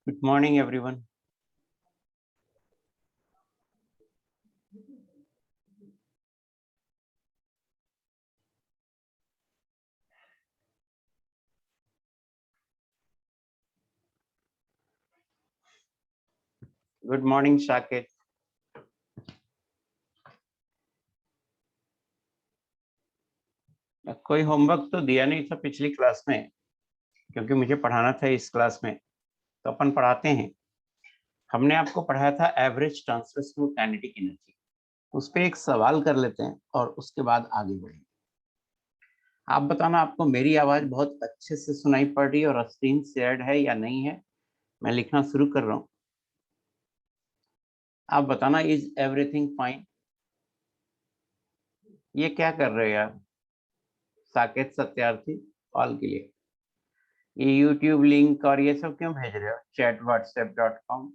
Good morning, everyone. Good morning, Shakit. कोई homework तो दिया नहीं था पिछली क्लास में, क्योंकि मुझे पढ़ाना था इस क्लास में, तो अपन पढ़ाते हैं। हमने आपको पढ़ाया था एवरेज ट्रांसलेशनल काइनेटिक एनर्जी। उस पर एक सवाल कर लेते हैं और उसके बाद आगे बढ़ेंगे। आप बताना, आपको मेरी आवाज बहुत अच्छे से सुनाई पड़ रही है और स्क्रीन शेयर्ड है या नहीं है। मैं लिखना शुरू कर रहा हूँ, आप बताना इज एवरीथिंग फाइन। ये क्या कर रहे हो यार? साकेत सत्यार्थी ऑल के लिए ये यूट्यूब लिंक और ये सब क्यों भेज रहे हो? chat.whatsapp.com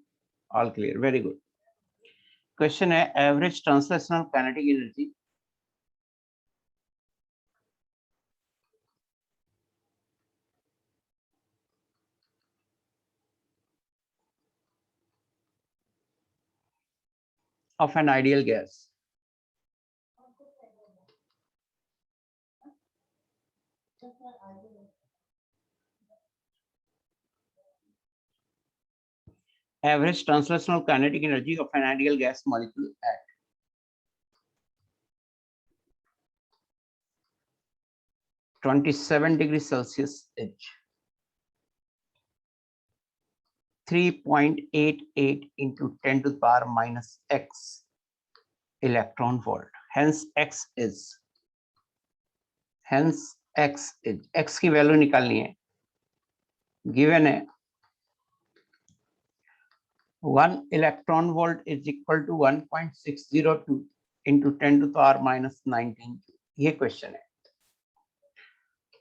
all clear, very good. Question है average translational kinetic energy of an ideal gas. Average translational kinetic energy of an ideal gas molecule at 27 degrees Celsius H, 3.88 into 10 to the power minus x electron volt. Hence x is x की value निकालनी है। Given है 1 electron volt is equal to 1.602 into 10 to the power minus 19। ये question है,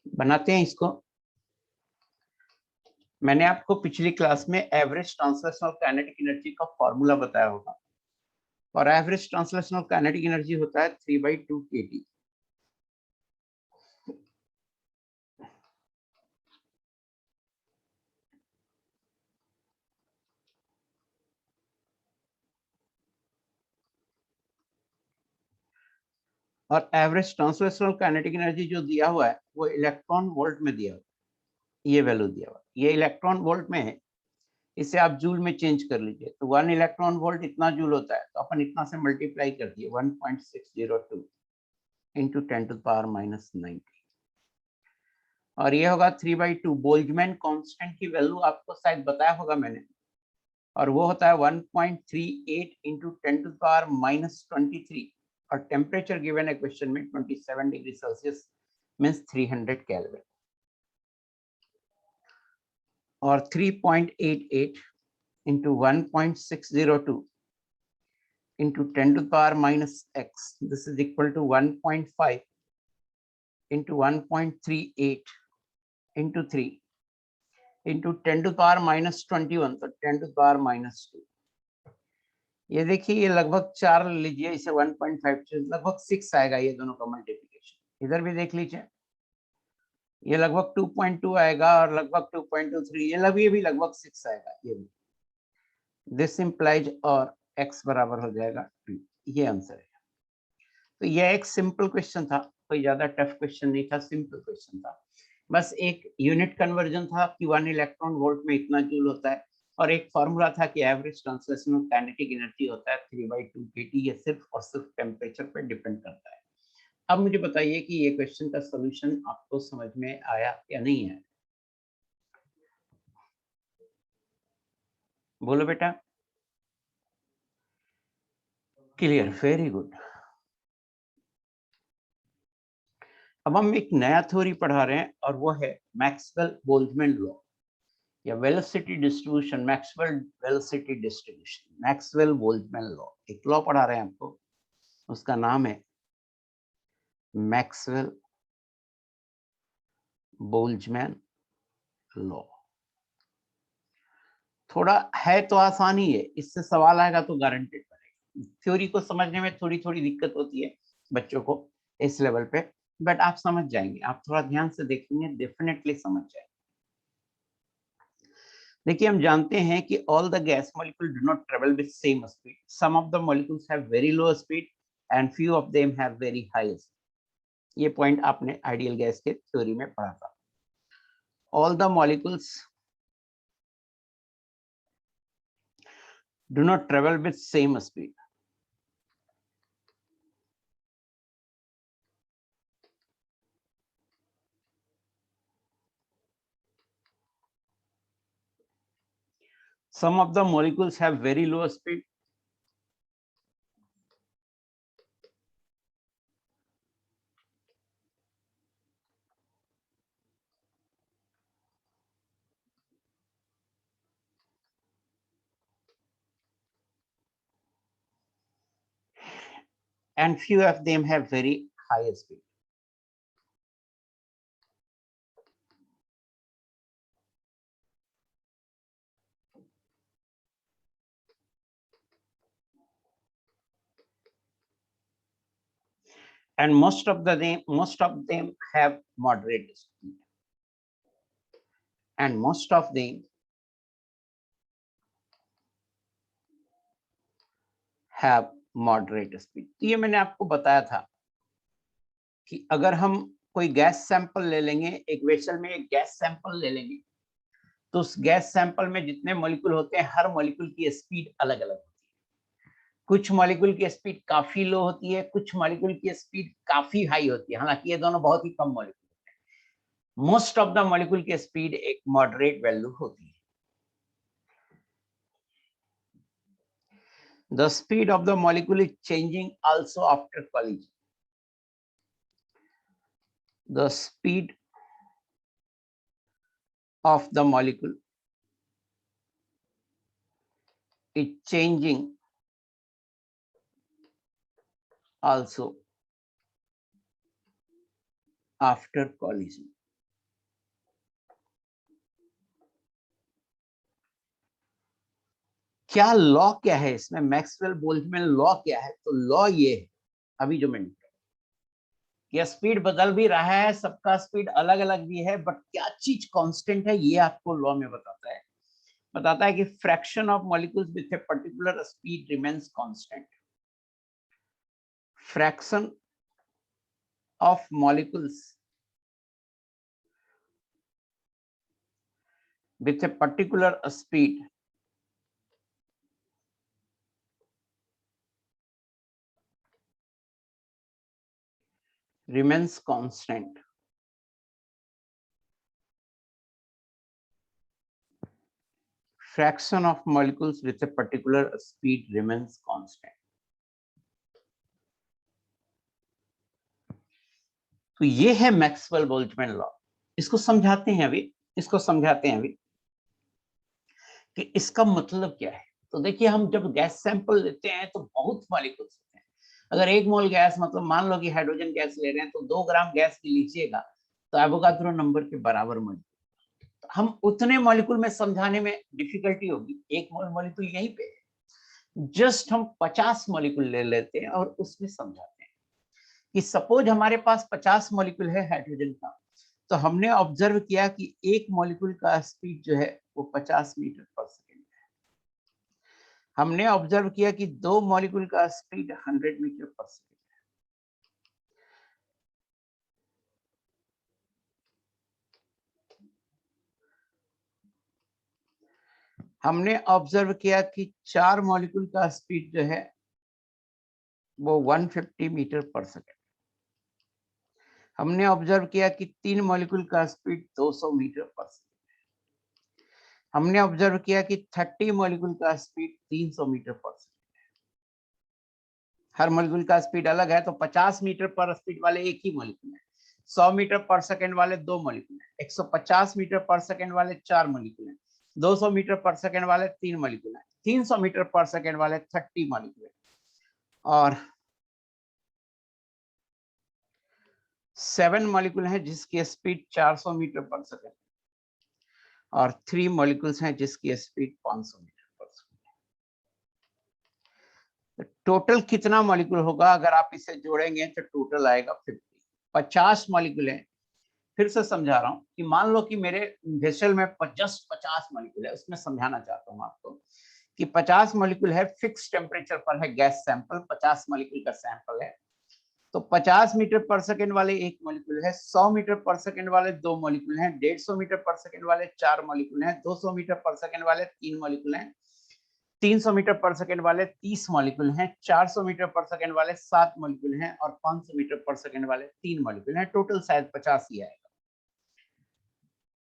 बनाते हैं इसको। मैंने आपको पिछली क्लास में एवरेज ट्रांसलेशनल काइनेटिक एनर्जी का फॉर्मूला बताया होगा, और एवरेज ट्रांसलेशनल काइनेटिक एनर्जी होता है 3/2 kT। और एवरेज ट्रांसलेशनल काइनेटिक एनर्जी जो दिया हुआ है वो इलेक्ट्रॉन वोल्ट में दिया हुआ है। ये वैल्यू दिया हुआ है, ये इलेक्ट्रॉन वोल्ट में है। इसे आप जूल में चेंज कर लीजिए, तो 1 इलेक्ट्रॉन वोल्ट इतना जूल होता है, तो अपन इतना से मल्टीप्लाई कर दिए 1.602 into 10 to the power minus 19, और ये होगा 3/2। बोल्ट्जमैन कांस्टेंट की वैल्यू आपको शायद बताया होगा मैंने, और वो होता है 1.38 into 10 to the power minus 23, और टेम्परेचर गिवन है क्वेश्चन में 27 डिग्री सेल्सियस मींस 300 केल्विन, और 3.88 into 1.602 into 10 to the power minus x, this is equal to 1.5 into 1.38 into 3 into 10 to the power minus 21, तो 10 to the power minus 2। ये देखिए, ये लगभग 4 लीजिए, इसे 1.5 से लगभग 6 आएगा ये दोनों का मल्टीप्लिकेशन। इधर भी देख लीजिए, ये लगभग 2.2 आएगा और लगभग 2.23, ये भी लगभग 6 आएगा। ये भी दिस इंप्लाइज और x बराबर हो जाएगा 2। ये आंसर है। तो ये एक सिंपल क्वेश्चन था, कोई ज्यादा टफ क्वेश्चन नहीं था, सिंपल क्वेश्चन था। बस एक यूनिट कन्वर्जन था कि 1 इलेक्ट्रॉन वोल्ट में इतना जूल होता है, और एक फॉर्मूला था कि एवरेज ट्रांसलेशनल काइनेटिक एनर्जी होता है 3/2 kT। ये सिर्फ और सिर्फ टेम्परेचर पर डिपेंड करता है। अब मुझे बताइए कि ये क्वेश्चन का सॉल्यूशन आपको समझ में आया या नहीं आया? बोलो बेटा। Clear, very good. अब हम एक नया थ्योरी पढ़ा रहे हैं, और वो है मैक्सवेल बोल्ट्जमैन लॉ या velocity distribution, Maxwell velocity distribution, Maxwell Boltzmann law. एक लॉ पढ़ा रहे हैं आपको, उसका नाम है मैक्सवेल बोल्ट्जमैन लॉ। थोड़ा है तो आसान ही है, इससे सवाल आएगा तो गारंटेड बनेगा। थ्योरी को समझने में थोड़ी थोड़ी दिक्कत होती है बच्चों को इस लेवल पे, बट आप समझ जाएंगे, आप थोड़ा ध्यान से देखेंगे डेफिनेटली समझ जाएंगे। देखिए हम जानते हैं कि all the gas molecule do not travel with same speed, some of the molecules have very low speed and few of them have very high speed. ये पॉइंट आपने आइडियल गैस के थ्योरी में पढ़ा था। All the molecules do not travel with same speed, some of the molecules have very low speed and few of them have very high speed. And most of them have moderate speed, and most of them have moderate speed. तो ये मैंने आपको बताया था कि अगर हम कोई गैस सैंपल ले लेंगे, एक वेसल में एक गैस सैंपल ले लेंगे, तो उस गैस सैंपल में जितने मॉलिक्यूल होते हैं, हर मॉलिक्यूल की स्पीड अलग अलग होती है। कुछ मॉलिक्यूल की स्पीड काफी लो होती है, कुछ मॉलिक्यूल की स्पीड काफी हाई होती है, हालांकि ये दोनों बहुत ही कम मॉलिक्यूल होते हैं। मोस्ट ऑफ द मॉलिक्यूल की स्पीड एक मॉडरेट वैल्यू होती है। The speed of the molecule is changing also after collision. The speed of the molecule is changing also after collision. क्या लॉ क्या है इसमें, मैक्सवेल बोल्ट्जमैन लॉ क्या है? तो लॉ ये है अभी जो मैंने कि स्पीड बदल भी रहा है, सबका स्पीड अलग अलग भी है, बट क्या चीज कांस्टेंट है ये आपको लॉ में बताता है कि fraction of molecules with a particular speed remains constant. Fraction of molecules with a particular speed remains constant. Fraction of molecules with a particular speed remains constant. तो ये है मैक्सवेल बोल्ट्जमैन लॉ। इसको समझाते हैं अभी कि इसका मतलब क्या है। तो देखिए हम जब गैस सैंपल लेते हैं तो बहुत मॉलिक्यूल्स होते हैं। अगर 1 मोल गैस, मतलब मान लो कि हाइड्रोजन गैस ले रहे हैं, तो 2 ग्राम गैस की लीजिएगा तो एवोगाड्रो नंबर के बराबर मॉलिक्यूल। तो हम उतने मॉलिक्यूल में समझाने में डिफिकल्टी होगी, 1 मोल मॉलिक्यूल यहीं पे है। जस्ट हम 50 मॉलिक्यूल ले लेते हैं और उसमें समझाते हैं कि सपोज हमारे पास 50 मॉलिक्यूल है हाइड्रोजन का, तो हमने ऑब्जर्व किया कि एक मॉलिक्यूल का स्पीड जो है वो 50 मीटर पर सेकेंड है। हमने ऑब्जर्व किया कि 2 मॉलिक्यूल का स्पीड 100 मीटर पर सेकेंड है। हमने ऑब्जर्व किया कि 4 मॉलिक्यूल का स्पीड जो है वो 150 मीटर पर सेकेंड। हमने ऑब्जर्व किया कि 3 मॉलिक्यूल का स्पीड 200 मीटर पर सेकेंड। हमने ऑब्जर्व किया कि 30 मॉलिक्यूल का स्पीड 300 मीटर पर सेकेंड। हर मॉलिक्यूल का स्पीड अलग है, तो 50 मीटर पर स्पीड वाले एक ही मॉलिक्यूल है, 100 मीटर पर सेकेंड वाले 2 मॉलिक्यूल है, 150 मीटर पर सेकेंड वाले 4 मॉलिक्यूल है, 200 मीटर पर सेकेंड वाले 3 मॉलिक्यूल है, 300 मीटर पर सेकेंड वाले 30 मॉलिक्यूल है, और 7 मॉलिक्यूल है जिसकी स्पीड 400 मीटर पर सेकेंड, और 3 मॉलिक्यूल्स हैं जिसकी स्पीड 500 मीटर पर सेकेंड। टोटल कितना मॉलिक्यूल होगा? अगर आप इसे जोड़ेंगे तो टोटल आएगा 50। 50 मॉलिक्यूल है। फिर से समझा रहा हूँ कि मान लो कि मेरे वेसल में 50 मॉलिक्यूल है, उसमें समझाना चाहता हूँ आपको कि 50 मॉलिक्यूल है, फिक्स टेम्परेचर पर है गैस सैंपल, 50 मॉलिक्यूल का सैंपल है। तो 50 मीटर पर सेकेंड वाले एक मॉलिक्यूल है, 100 मीटर पर सेकेंड वाले 2 मॉलिक्यूल हैं, 150 मीटर पर सेकेंड वाले 4 मॉलिक्यूल हैं, 200 मीटर पर सेकेंड वाले 3 मॉलिक्यूल हैं, 300 मीटर पर सेकेंड वाले 30 मॉलिक्यूल हैं, 400 मीटर पर सेकेंड वाले 7 मॉलिक्यूल हैं और 500 मीटर पर सेकेंड वाले 3 मॉलिक्यूल हैं। टोटल शायद 50 ही आएगा।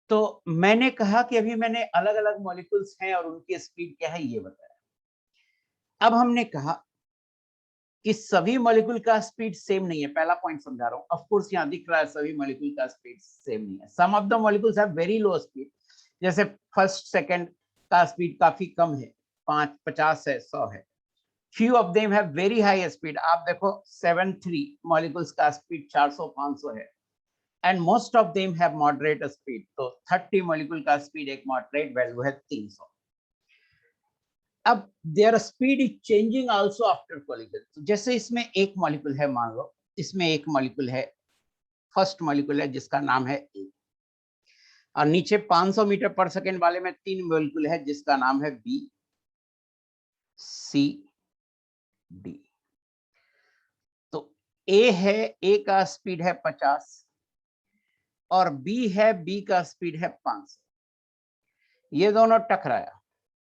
तो मैंने कहा कि अभी मैंने अलग अलग मॉलिक्यूल्स हैं और उनकी स्पीड क्या है ये बताया। अब हमने कहा कि सभी मॉलिक्यूल का स्पीड सेम नहीं है। पहला पॉइंट समझा रहा हूं। ऑफ कोर्स यहां दिख रहा है सभी मॉलिक्यूल का स्पीड सेम नहीं है। Some of the molecules have very low speed, जैसे फर्स्ट सेकंड का स्पीड काफी कम है, 50 है, 100 है। Few of them have very high speed. आप देखो 73 मॉलिक्यूल्स का स्पीड 400-500 है, and most of them have moderate speed. तो 30 मॉलिक्यूल का स्पीड एक मॉडरेट वैल्यू है 300। अब there speed is changing also after collision. तो जैसे इसमें एक मॉलिक्यूल है, मान लो इसमें एक मॉलिक्यूल है, फर्स्ट मॉलिक्यूल है जिसका नाम है ए, और नीचे 500 मीटर पर सेकेंड वाले में 3 मॉलिक्यूल है जिसका नाम है बी, सी, डी। तो ए है, ए का स्पीड है 50 और बी है, बी का स्पीड है 500। ये दोनों टकराया,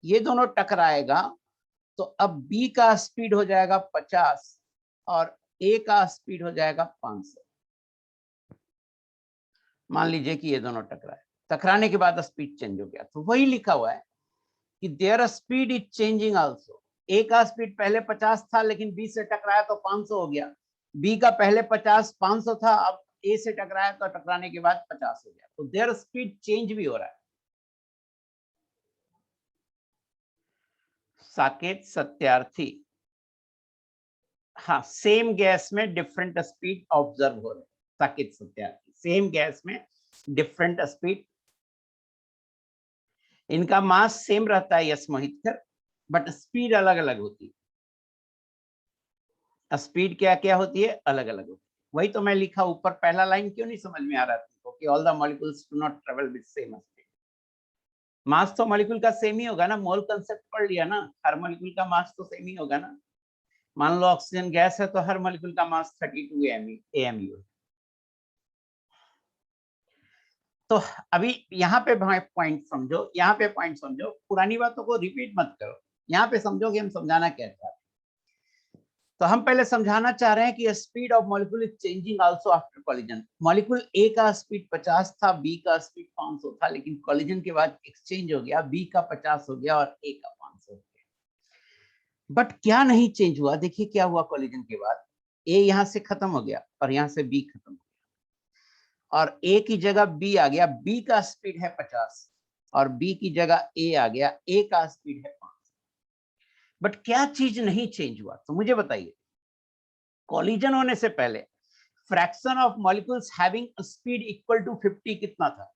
ये दोनों टकराएगा तो अब बी का स्पीड हो जाएगा 50 और ए का स्पीड हो जाएगा 500। मान लीजिए कि ये दोनों टकराए, टकराने के बाद स्पीड चेंज हो गया। तो वही लिखा हुआ है कि their speed is changing also. A का स्पीड पहले 50 था लेकिन बी से टकराया तो 500 हो गया। बी का पहले 500 था, अब ए से टकराया तो टकराने के बाद 50 हो गया। तो देयर स्पीड चेंज भी हो रहा है। साकेत सत्यार्थी, हाँ, सेम गैस में डिफरेंट स्पीड ऑब्जर्व हो रहे हैं। साकेत सत्यार्थी, सेम गैस में डिफरेंट स्पीड, इनका मास सेम रहता है यस मोहितकर, बट स्पीड अलग अलग होती है। स्पीड क्या क्या होती है, अलग अलग होती है। वही तो मैं लिखा ऊपर, पहला लाइन क्यों नहीं समझ में आ रहा था कि all the molecules do not travel with same speed. Mass तो मॉलिक्यूल का सेम ही होगा ना, मोल कंसेप्ट पढ़ लिया ना, हर मॉलिक्यूल का मास तो सेम ही होगा ना। मान लो ऑक्सीजन गैस है तो हर मॉलिक्यूल का मास 32 AMU है। तो अभी यहाँ पे पॉइंट समझो, यहाँ पे पॉइंट समझो, पुरानी बातों को रिपीट मत करो, यहाँ पे समझो कि हम समझाना क्या चाहते हैं। तो हम पहले समझाना चाह रहे हैं कि speed of molecule is changing also after collision. Molecule A का स्पीड 50 था, बी का स्पीड 500 था, लेकिन कॉलिजन के बाद एक्सचेंज हो गया, बी का 50 हो गया और ए का 500 हो गया। बट क्या नहीं चेंज हुआ, देखिए क्या हुआ कॉलिजन के बाद। ए यहां से खत्म हो गया और यहां से बी खत्म हो गया और ए की जगह बी आ गया। बी का स्पीड है 50 और बी की जगह ए आ गया, ए का स्पीड है 500। बट क्या चीज नहीं चेंज हुआ, तो मुझे बताइए। कॉलिजन होने से पहले fraction of molecules having speed equal to 50 कितना था?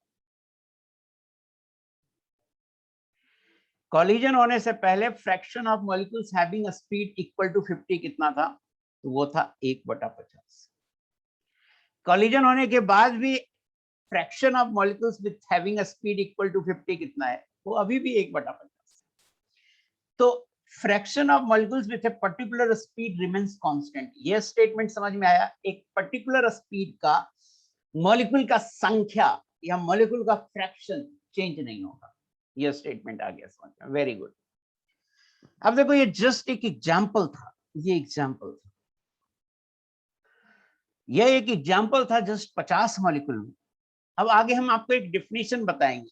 कॉलिजन होने से पहले fraction of molecules having speed equal to 50 कितना था? तो वो था 1/50। कॉलिजन होने के बाद भी fraction of molecules with having speed equal to 50 कितना है? वो अभी भी 1/50। तो fraction of molecules with a particular speed remains constant. ये स्टेटमेंट समझ में आया? एक पर्टिकुलर स्पीड का मॉलिक्यूल का संख्या या मॉलिक्यूल का फ्रैक्शन चेंज नहीं होगा। ये स्टेटमेंट आ गया समझ में? Very good. अब देखो ये जस्ट एक एग्जांपल था, ये एग्जांपल था, ये एक एग्जांपल था जस्ट 50 मॉलिक्यूल में। अब आगे हम आपको एक डेफिनेशन बताएंगे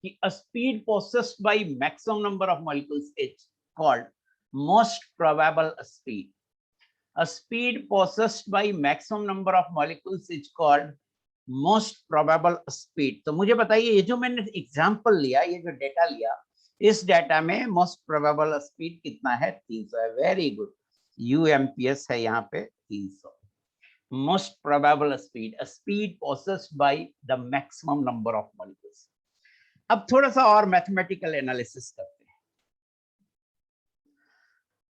कि a speed possessed by maximum number of molecules is called most probable speed. A speed possessed by maximum number of molecules is called most probable speed. तो मुझे बताइए, ये जो मैंने एग्जांपल लिया, ये जो डेटा लिया, इस डेटा में मोस्ट प्रोबेबल स्पीड कितना है? 300 है। वेरी गुड, UMPS है यहाँ पे 300। Most probable speed, speed possessed by the maximum number of molecules. अब थोड़ा सा और मैथमेटिकल एनालिसिस करते हैं।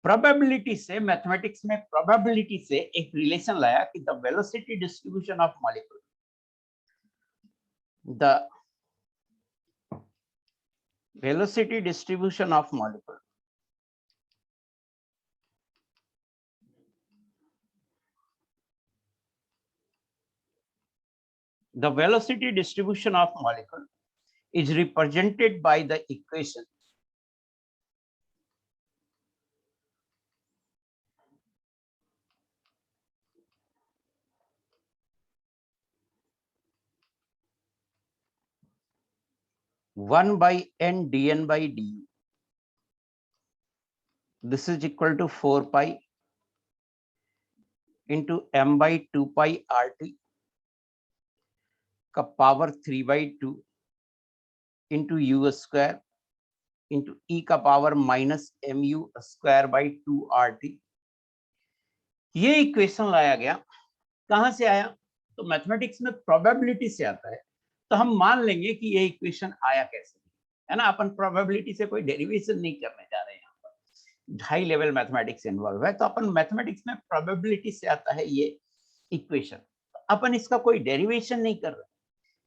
प्रोबेबिलिटी से, मैथमेटिक्स में प्रोबेबिलिटी से एक रिलेशन लाया कि the velocity distribution of molecule, the velocity distribution of molecule is represented by the equation one by n dn by du. This is equal to 4 pi into m by 2 pi RT का power 3 by 2 into u square into e का power minus mu square by 2 RT. ये equation लाया गया, कहां से आया? तो mathematics में प्रोबेबिलिटी से आता है, तो हम मान लेंगे कि ये इक्वेशन आया कैसे, है ना। अपन प्रोबेबिलिटी से कोई डेरिवेशन नहीं करने जा रहे हैं, यहाँ पर हाई लेवल मैथमेटिक्स इन्वॉल्व है, तो अपन मैथमेटिक्स में प्रोबेबिलिटी से आता है ये इक्वेशन, अपन इसका कोई डेरिवेशन नहीं कर रहे,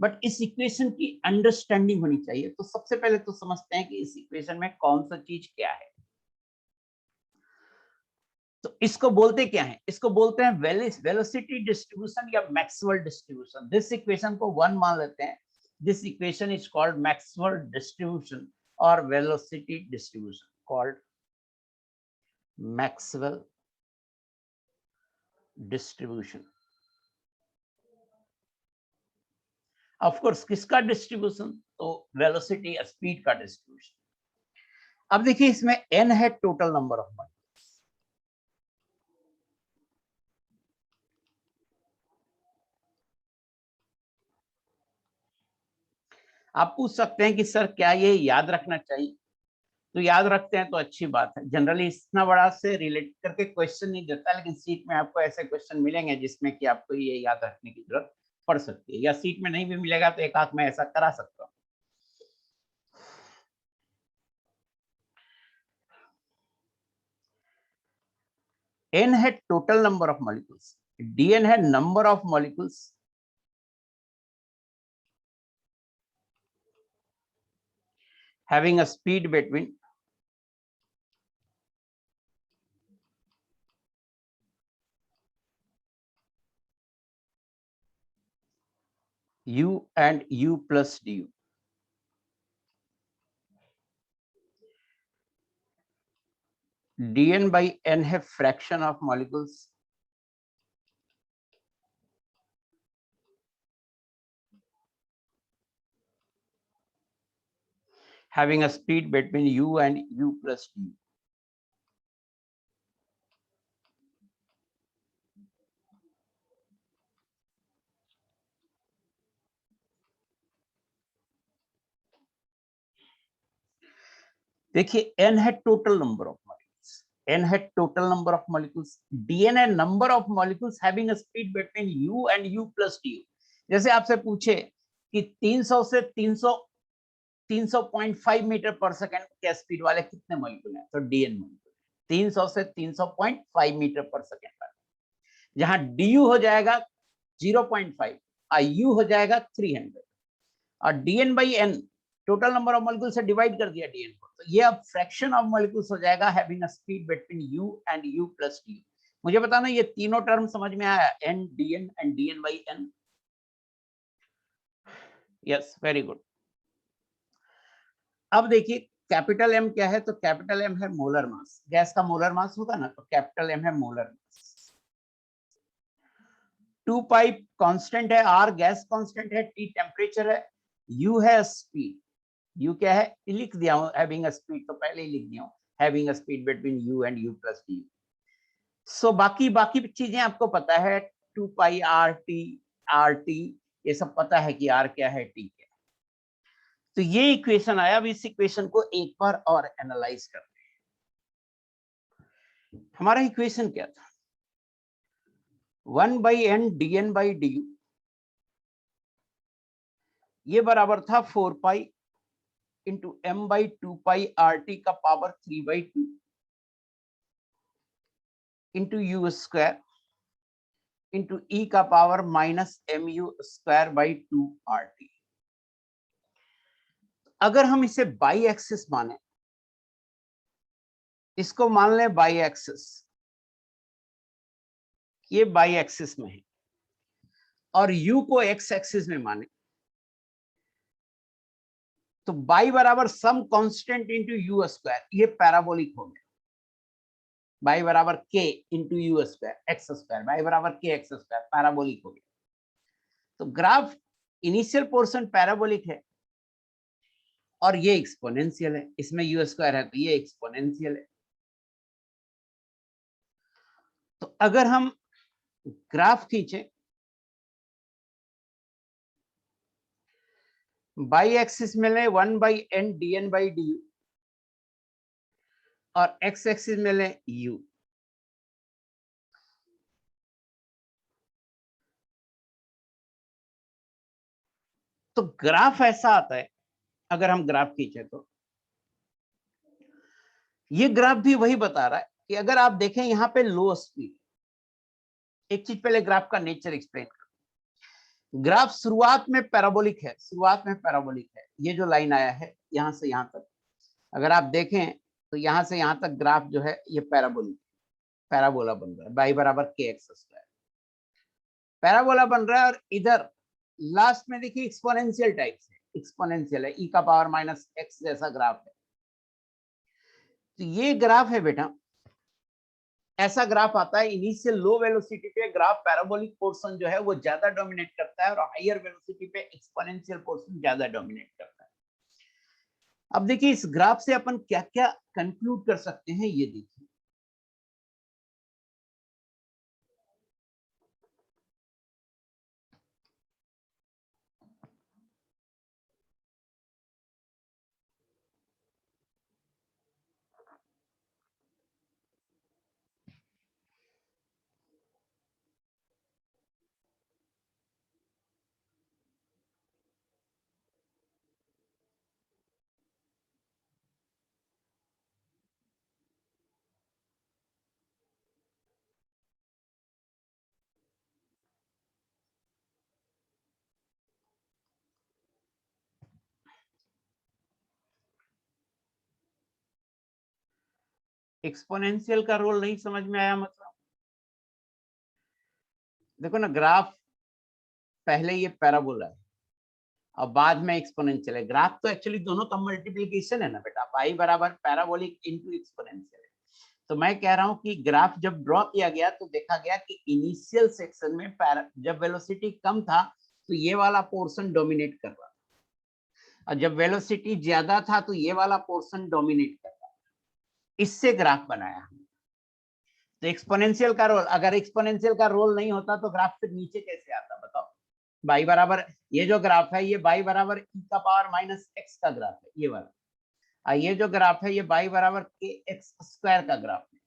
बट इस इक्वेशन की अंडरस्टैंडिंग होनी चाहिए। तो सबसे पहले तो समझते हैं कि इस इक्वेशन में कौन सा चीज क्या है। तो इसको बोलते क्या है? इसको बोलते हैं वेलोसिटी डिस्ट्रीब्यूशन या मैक्सवेल डिस्ट्रीब्यूशन। दिस इक्वेशन को 1 मान लेते हैं। This equation is called Maxwell distribution और velocity distribution, called Maxwell distribution. Of course किसका डिस्ट्रीब्यूशन? तो वेलोसिटी स्पीड का डिस्ट्रीब्यूशन। अब देखिए इसमें n है टोटल नंबर ऑफ मॉलिक्यूल्स। आप पूछ सकते हैं कि सर क्या ये याद रखना चाहिए? तो याद रखते हैं तो अच्छी बात है। जनरली इतना बड़ा से रिलेट करके क्वेश्चन नहीं देता, लेकिन सीट में आपको ऐसे क्वेश्चन मिलेंगे जिसमें कि आपको ये याद रखने की जरूरत पड़ सकती है, या सीट में नहीं भी मिलेगा तो एक आंख में ऐसा करा सकता हूं। n है total number of molecules, dn है number of molecules having a speed between u and u plus du. dn by n है fraction of molecules having a speed between u and u plus du. देखिए n है total number of molecules, n है total number of molecules, dn है number of molecules having a speed between u and u plus du। जैसे आपसे पूछे कि 300 से 300.5 metre पर सेकंड के स्पीड वाले कितने मॉलिक्यूल हैं, तो dn मॉलिक्यूल 300 से 300.5 मीटर पर सेकंड पर, जहां du हो जाएगा 0.5 और u हो जाएगा 300 और dn by n total number of molecule से डिवाइड कर दिया dn को, तो ये अब फ्रैक्शन ऑफ मॉलिक्यूल्स हो जाएगा having a speed between u and u plus du। मुझे बताना ये तीनों टर्म समझ में आया, n dn and dn by n? Yes, very good. अब देखिए कैपिटल M क्या है? तो कैपिटल M है मोलर मास। गैस का मोलर मास होगा ना, तो कैपिटल M है मोलर मास। 2 पाई कांस्टेंट है, R गैस कांस्टेंट है, T टेम्परेचर है, U है स्पीड। U क्या है? लिख दिया हूं हैविंग अ स्पीड, तो पहले ही लिख दिया हूं having a speed between U and U plus du। सो बाकी चीजें आपको पता है, 2 पाई RT ये सब पता है कि R क्या है, T क्या है। तो ये इक्वेशन आया। अब इस इक्वेशन को एक बार और एनालाइज करते हैं। हमारा इक्वेशन क्या था? 1 by n dn by du ये बराबर था 4 pi into m by 2 pi RT का power 3 by 2 into u square into e का power minus m u square by 2 RT। अगर हम इसे बाई एक्सिस माने, इसको मान लें बाई एक्सिस, ये बाई एक्सिस में है, और u को एक्स एक्सिस में माने, तो बाई बराबर some constant into u square, ये पैराबोलिक हो गया। बाई बराबर k into u square x square, y बराबर के एक्स स्क्वायर, पैराबोलिक हो गया। तो ग्राफ इनिशियल पोर्शन पैराबोलिक है और ये एक्सपोनेंशियल है, इसमें यू स्क्वायर है तो ये एक्सपोनेंशियल है। तो अगर हम ग्राफ खींचे, बाई एक्सिस में ले 1/n dn/du और एक्स एक्सिस में ले u, तो ग्राफ ऐसा आता है। अगर हम ग्राफ खींचे तो ये ग्राफ भी वही बता रहा है कि अगर आप देखें यहां पे लो स्पीड, एक चीज पहले ग्राफ का नेचर एक्सप्लेन कर। ग्राफ शुरुआत में पैराबोलिक है, शुरुआत में पैराबोलिक है। ये जो लाइन आया है यहां से यहां तक, अगर आप देखें तो यहां से यहां तक ग्राफ जो है ये पैराबोलिक, पैराबोला बन रहा है, बाई बराबर के एक्स स्क्वायर, पैराबोला बन रहा है। और इधर लास्ट में देखिए एक्सपोनेंशियल टाइप से, एक्सपोनेंशियल है, ई का पावर माइनस एक्स जैसा ग्राफ है। तो ये ग्राफ है बेटा, ऐसा ग्राफ आता है। इनिशियल लो वेलोसिटी पे ग्राफ पैराबोलिक पोर्शन जो है वो ज्यादा डोमिनेट करता है, और हायर वेलोसिटी पे एक्सपोनेंशियल पोर्शन ज्यादा डोमिनेट करता है। अब देखिए इस ग्राफ से अपन क्या क्या कंक्लूड कर सकते हैं, ये देखिए। एक्सपोनेंशियल का रोल नहीं समझ में आया मतलब? देखो ना, ग्राफ पहले ये पैराबोला है और बाद में एक्सपोनेंशियल है। ग्राफ तो एक्चुअली दोनों का मल्टीप्लिकेशन है ना बेटा, पाई बराबर पैराबोलिक इनटू एक्सपोनेंशियल है। तो मैं कह रहा हूं कि ग्राफ जब ड्रॉ किया गया तो देखा गया कि इनिशियल सेक्शन में जब वेलोसिटी कम था तो ये वाला पोर्शन डोमिनेट कर रहा था, और जब वेलोसिटी ज्यादा था तो ये वाला पोर्शन डोमिनेट कर रहा था। इससे ग्राफ बनाया हमने। तो एक्सपोनेंशियल का रोल, अगर एक्सपोनेंशियल का रोल नहीं होता तो ग्राफ फिर नीचे कैसे आता बताओ? बाई बराबर, ये जो ग्राफ है ये बाई बराबर ई का पावर माइनस एक्स का ग्राफ है, ये वाला। और ये जो ग्राफ है ये बाई बराबर के एक्स स्क्वायर का ग्राफ है।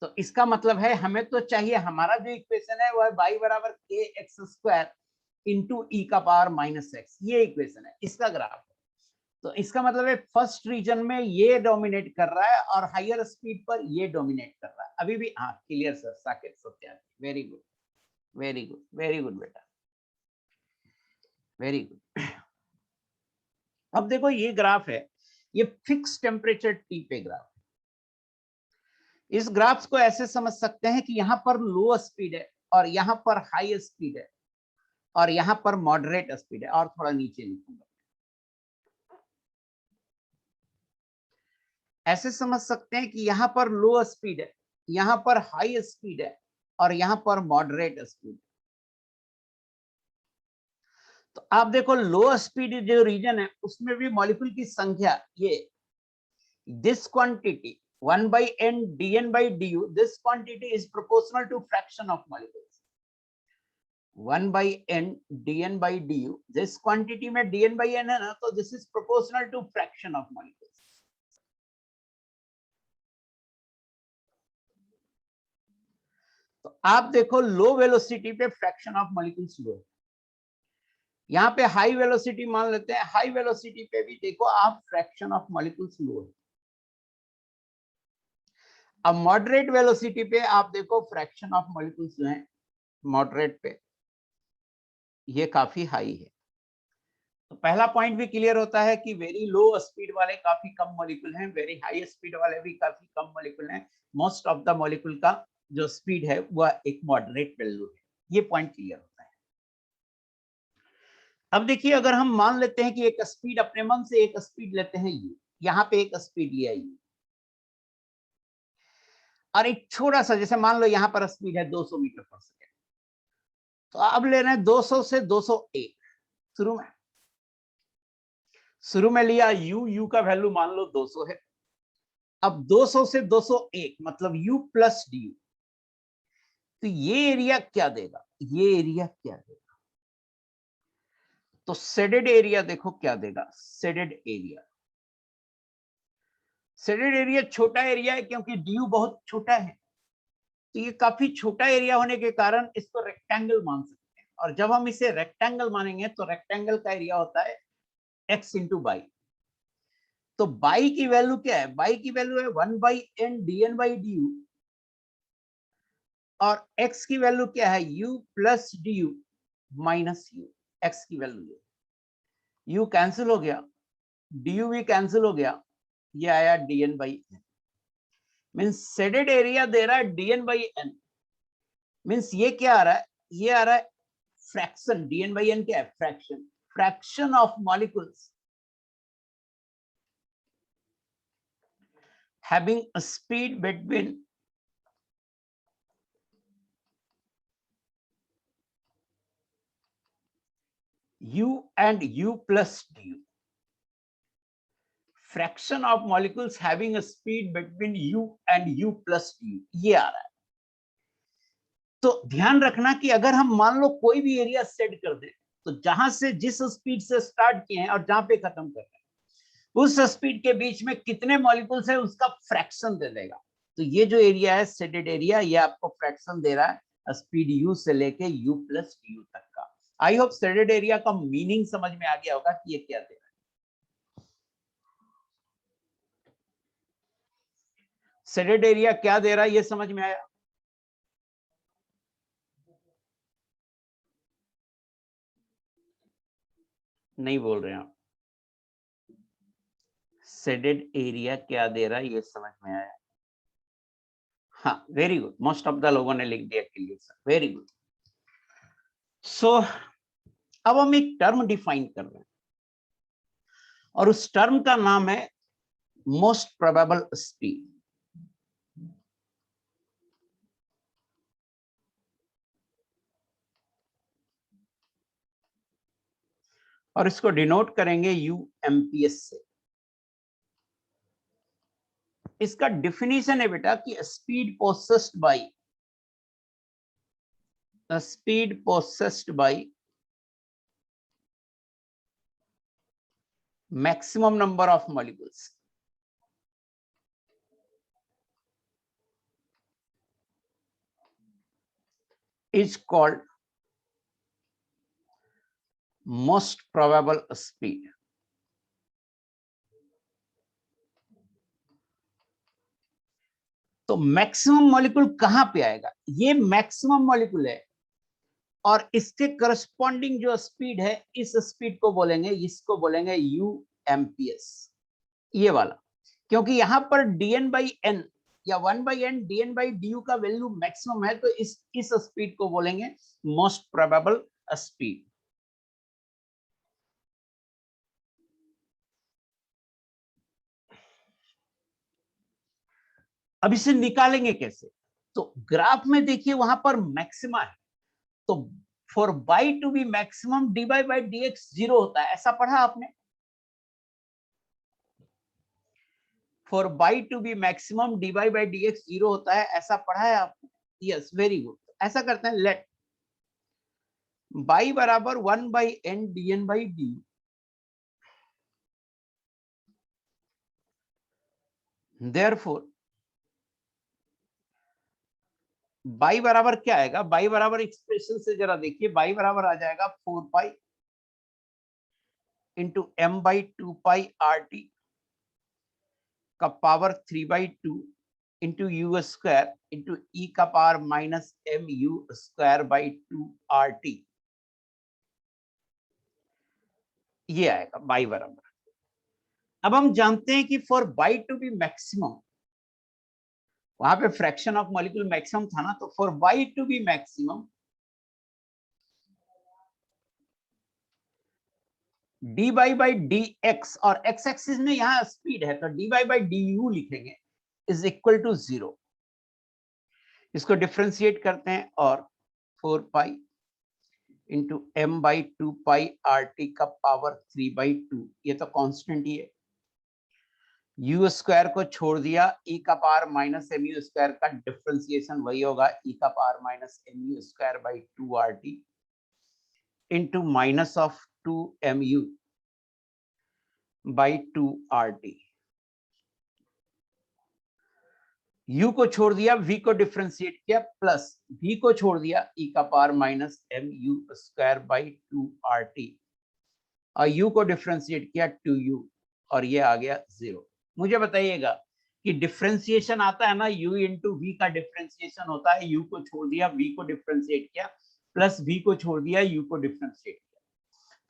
तो इसका मतलब है हमें तो चाहिए, हमारा जो इक्वेशन है वो है बाई बराबर k x square into e का पावर माइनस एक्स, ये इक्वेशन है, इसका ग्राफ है। तो इसका मतलब है फर्स्ट रीजन में ये डोमिनेट कर रहा है और हायर स्पीड पर ये डोमिनेट कर रहा है। अभी भी हाँ clear sir, Saket Satyarthi, very good, very good, very good बेटा, वेरी गुड। अब देखो ये ग्राफ है, ये फिक्स टेम्परेचर टी पे ग्राफ है। इस ग्राफ को ऐसे समझ सकते हैं कि यहाँ पर लो स्पीड है और यहाँ पर हाई स्पीड है और यहाँ पर मॉडरेट स्पीड है। और थोड़ा नीचे लिखूंगा, ऐसे समझ सकते हैं कि यहाँ पर लो स्पीड है, यहाँ पर हाई स्पीड है और यहाँ पर मॉडरेट स्पीड। तो आप देखो लो स्पीड जो रीजन है उसमें भी मॉलिक्यूल की संख्या, ये this quantity 1/n dn/du, this quantity is proportional to fraction of molecules. 1/n dn/du, this quantity में dn/n है ना, तो this is proportional to fraction of molecules. तो आप देखो लो वेलोसिटी पे फ्रैक्शन ऑफ मॉलिक्यूल्स लो है, यहाँ पे हाई वेलोसिटी मान लेते हैं, हाई वेलोसिटी पे भी देखो आप फ्रैक्शन ऑफ मॉलिक्यूल्स लो है। अब मॉडरेट वेलोसिटी पे आप देखो फ्रैक्शन ऑफ मॉलिक्यूल्स जो है मॉडरेट पे ये काफी हाई है। तो पहला पॉइंट भी क्लियर होता है कि वेरी लो स्पीड वाले काफी कम मॉलिक्यूल हैं, वेरी हाई स्पीड वाले भी काफी कम मॉलिक्यूल हैं। मोस्ट ऑफ द मॉलिक्यूल का जो स्पीड है वह एक मॉडरेट वैल्यू है, ये पॉइंट क्लियर होता है। अब देखिए अगर हम मान लेते हैं कि एक स्पीड, अपने मन से एक स्पीड लेते हैं यू, यहाँ पे एक स्पीड लिया यू, और एक छोटा सा, जैसे मान लो यहाँ पर स्पीड है 200 मीटर पर सेकेंड, तो अब ले रहे हैं 200 से 201। शुरू में लिया यू का वैल्यू मान लो 200 है। अब 200 से 201 मतलब u प्लस डी, तो ये एरिया क्या देगा, ये एरिया क्या देगा, तो शेडेड एरिया देखो क्या देगा, शेडेड एरिया। शेडेड एरिया छोटा एरिया है क्योंकि ड्यू बहुत छोटा है, तो ये काफी छोटा एरिया होने के कारण इसको रेक्टेंगल मान सकते हैं। और जब हम इसे रेक्टेंगल मानेंगे तो रेक्टेंगल का एरिया होता है x इंटू बाई। तो बाई की वैल्यू क्या है, बाई की वैल्यू है 1/n dn/du, और x की वैल्यू क्या है, u plus du minus u। x की वैल्यू u कैंसिल हो गया, du भी कैंसिल हो गया, ये आया dn/n। मीन्स शेडेड एरिया दे रहा है dn/n। मीन्स ये क्या आ रहा है, ये आ रहा है फ्रैक्शन, dn/n क्या है, fraction, fraction of molecules having a speed between u and u plus du, fraction of molecules having a speed between u and u plus du, ये आ रहा है। तो ध्यान रखना कि अगर हम मान लो कोई भी एरिया सेट कर दें, तो जहां से जिस स्पीड से स्टार्ट किए हैं और जहां पे खत्म कर रहे हैं उस स्पीड के बीच में कितने मॉलिक्यूल्स है उसका फ्रैक्शन दे देगा। तो ये जो एरिया है शेडेड एरिया, ये आपको फ्रैक्शन दे रहा है स्पीड u से लेके u प्लस du तक का। आई होप शेडेड एरिया का मीनिंग समझ में आ गया होगा कि ये क्या दे रहा है। शेडेड एरिया क्या दे रहा है ये समझ में आया? नहीं बोल रहे हैं आप। शेडेड एरिया क्या दे रहा है ये समझ में आया? हाँ, very good, most of the लोगों ने लिख दिया क्लियर सर, वेरी गुड। सो अब हम एक टर्म डिफाइन कर रहे हैं और उस टर्म का नाम है मोस्ट प्रोबेबल स्पीड। और इसको डिनोट करेंगे UMPS से। इसका डिफिनीशन है बेटा कि speed possessed by maximum number of molecules is called most probable speed. तो मैक्सिमम मॉलिक्यूल कहां पे आएगा, ये मैक्सिमम मॉलिक्यूल है और इसके करस्पॉन्डिंग जो स्पीड है इस स्पीड को बोलेंगे, इसको बोलेंगे UMPS, ये वाला। क्योंकि यहां पर dn/n या 1/n dn/du का वैल्यू मैक्सिमम है, तो इस स्पीड को बोलेंगे मोस्ट प्रोबेबल स्पीड। अब इसे निकालेंगे कैसे, तो ग्राफ में देखिए वहां पर मैक्सिमा है, तो for y to be maximum dy/dx 0 होता है, ऐसा पढ़ा आपने? For y to be maximum dy/dx 0 होता है, ऐसा पढ़ा है आपने? Yes, very good. ऐसा करते हैं, लेट बाई बराबर 1/n dn/du, देयरफॉर बाई बराबर क्या आएगा, बाई बराबर एक्सप्रेशन से जरा देखिए, बाई बराबर आ जाएगा 4 pi into m/2 pi RT का power 3/2 into u square into e का power minus m u square by 2RT, ये आएगा बाई बराबर। अब हम जानते हैं कि for y to be maximum, वहां पे फ्रैक्शन ऑफ मॉलिक्यूल मैक्सिमम था ना, तो for y to be maximum d y by d x, और एक्स एक्सिस में यहां स्पीड है तो d y by d u लिखेंगे, इज इक्वल टू 0। इसको डिफ्रेंशिएट करते हैं और 4 pi into m by 2 pi R T का पावर 3/2, ये तो कांस्टेंट ही है। यू स्क्वायर को छोड़ दिया, ई का power minus m u square का डिफ्रेंसिएशन वही होगा, ई का power minus m u square by 2RT into minus of 2mu by 2RT। u को छोड़ दिया, v को डिफ्रेंशिएट किया, प्लस v को छोड़ दिया, e का power minus m u square by 2RT, और u को डिफ्रेंशिएट किया 2u, और ये आ गया 0। मुझे बताइएगा कि डिफ्रेंशिएशन आता है ना, u इंटू वी का डिफ्रेंशिएशन होता है, u को छोड़ दिया, v को डिफ्रेंशिएट किया, प्लस v को छोड़ दिया, u को डिफ्रेंशिएट किया,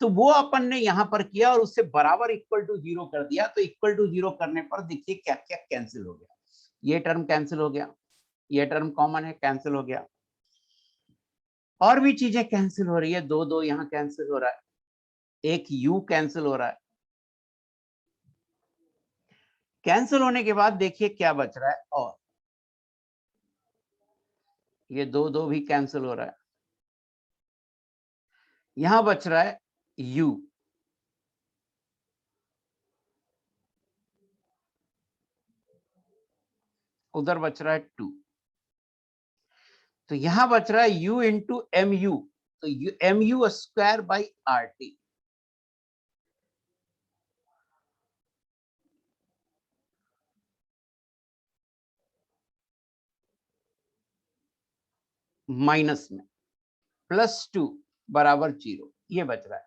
तो वो अपन ने यहां पर किया और उससे बराबर इक्वल टू 0 कर दिया। तो इक्वल टू 0 करने पर देखिए क्या क्या कैंसिल हो गया, ये टर्म कैंसिल हो गया, ये टर्म कॉमन है, कैंसिल हो गया, और भी चीजें कैंसिल हो रही है, 2 यहां कैंसिल हो रहा है, एक u कैंसिल हो रहा है। कैंसिल होने के बाद देखिए क्या बच रहा है, और ये 2 भी कैंसिल हो रहा है, यहां बच रहा है u, उधर बच रहा है 2, तो यहां बच रहा है u इंटू एम यू, तो m u square by RT, minus में +2 बराबर 0, ये बच रहा है।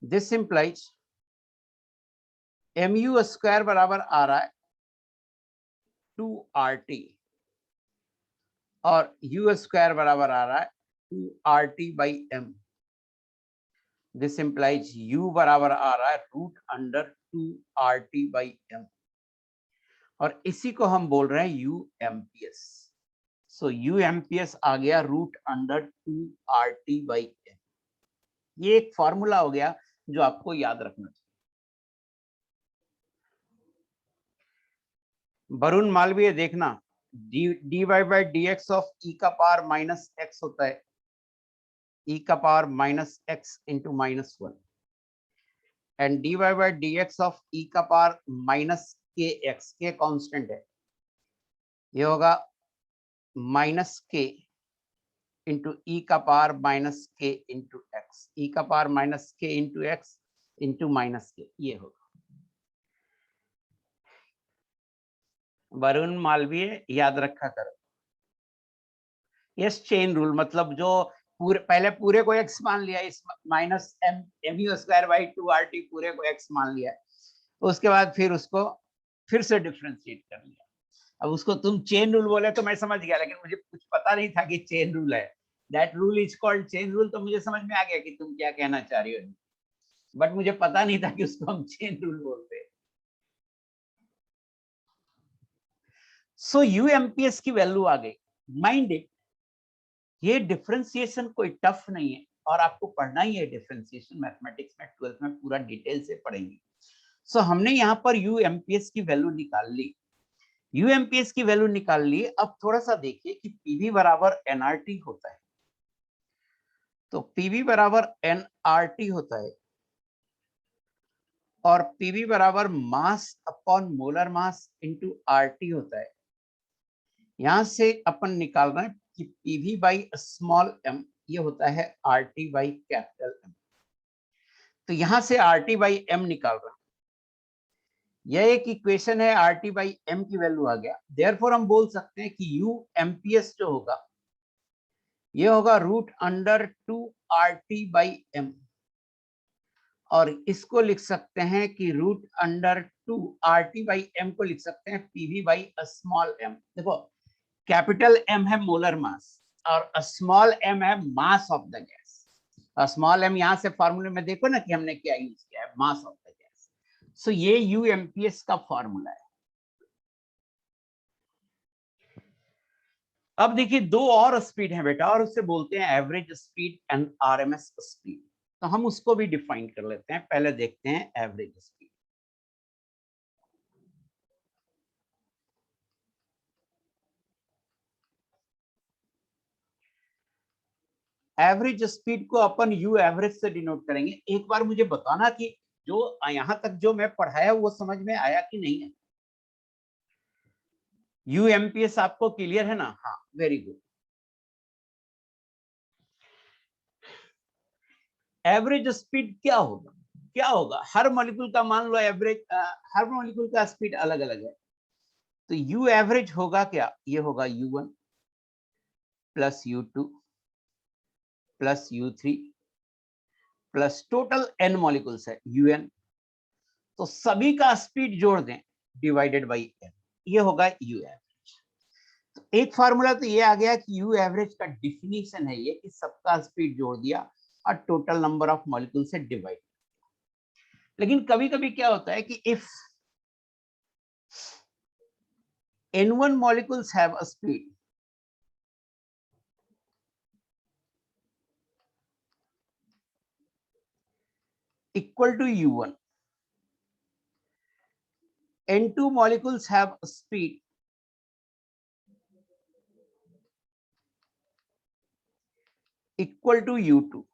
This implies m u square बराबर आ रहा है 2RT, और यू स्क्वायर बराबर आ रहा है 2RT by m. This implies u बराबर आ रहा है √2RT बाई एम, और इसी को हम बोल रहे हैं UMPS। सो UMPS आ गया √2RT बाई एम। ये एक फॉर्मूला हो गया जो आपको याद रखना चाहिए। वरुण मालवीय देखना, dy by dx of e का पावर माइनस एक्स होता है, e का power minus x into -1, and dy by dx of e का पावर माइनस kx, के कांस्टेंट है, ये होगा माइनस k इंटू ई का पावर माइनस के इंटू एक्स, ई का पावर माइनस के इंटू एक्स इंटू माइनस के, ये होगा। वरुण मालवीय याद रखा करो, यस चेन रूल, मतलब जो पहले पूरे को x मान लिया, इस minus m u square by 2RT पूरे को x मान लिया, उसके बाद फिर उसको फिर से डिफ्रेंशिएट कर लिया। अब उसको तुम चेन रूल बोले तो मैं समझ गया, लेकिन मुझे कुछ पता नहीं था कि चेन रूल है। That rule is called chain rule, तो मुझे समझ में आ गया कि तुम क्या कहना चाह रही हो, बट मुझे पता नहीं था कि उसको हम चेन रूल बोलते हैं। सो UMPS की वैल्यू आ गई। माइंड इट, ये डिफरेंशिएशन कोई टफ नहीं है, और आपको पढ़ना ही है डिफरेंशिएशन, मैथमेटिक्स में 12th में पूरा डिटेल से पढ़ेंगे। सो हमने यहाँ पर UMPS की वैल्यू निकाल ली, UMPS की वैल्यू निकाल ली। अब थोड़ा सा देखिए कि PV बराबर nRT होता है, तो PV बराबर nRT होता है, और PV बराबर mass upon molar mass into RT होता है। यहां से अपन निकाल रहे हैं कि PV बाई स्मॉल m, ये होता है RT बाई कैपिटल M। तो यहां से RT बाई M निकाल रहे हैं, यह एक इक्वेशन है, RT बाई M की वैल्यू आ गया। देयरफॉर हम बोल सकते हैं कि UMPS जो होगा, ये होगा √2RT बाई M, और इसको लिख सकते हैं कि √2 RT बाई एम को लिख सकते हैं PV बाई स्मॉल m। देखो कैपिटल M है मोलर मास और स्मॉल m है mass of the gas. Small m यहां से फॉर्मूले में देखो ना कि हमने क्या यूज किया है, मास ऑफ द गैस। सो ये UMPS का फॉर्मूला है। अब देखिए दो और स्पीड है बेटा, और उससे बोलते हैं average speed and RMS speed. तो हम उसको भी डिफाइन कर लेते हैं। पहले देखते हैं एवरेज स्पीड। एवरेज स्पीड को अपन U एवरेज से डिनोट करेंगे। एक बार मुझे बताना कि जो यहां तक जो मैं पढ़ाया वो समझ में आया कि नहीं है। UMPS आपको क्लियर है ना? हाँ, वेरी गुड। एवरेज स्पीड क्या होगा? क्या होगा? हर मॉलिक्यूल का मान लो एवरेज, हर मॉलिक्यूल का स्पीड अलग अलग है। तो U एवरेज होगा क्या? ये होगा U1 plus U2 plus U3 plus total n molecules है UN। तो सभी का स्पीड जोड़ दें डिवाइडेड बाई n, ये होगा U एवरेज। तो एक फार्मूला तो ये आ गया कि U एवरेज का डिफिनीशन है ये कि सबका स्पीड जोड़ दिया और टोटल नंबर ऑफ मॉलिक्यूल से डिवाइड। लेकिन कभी कभी क्या होता है कि if N1 molecules have a speed equal to U1, N2 molecules have a speed equal to U2,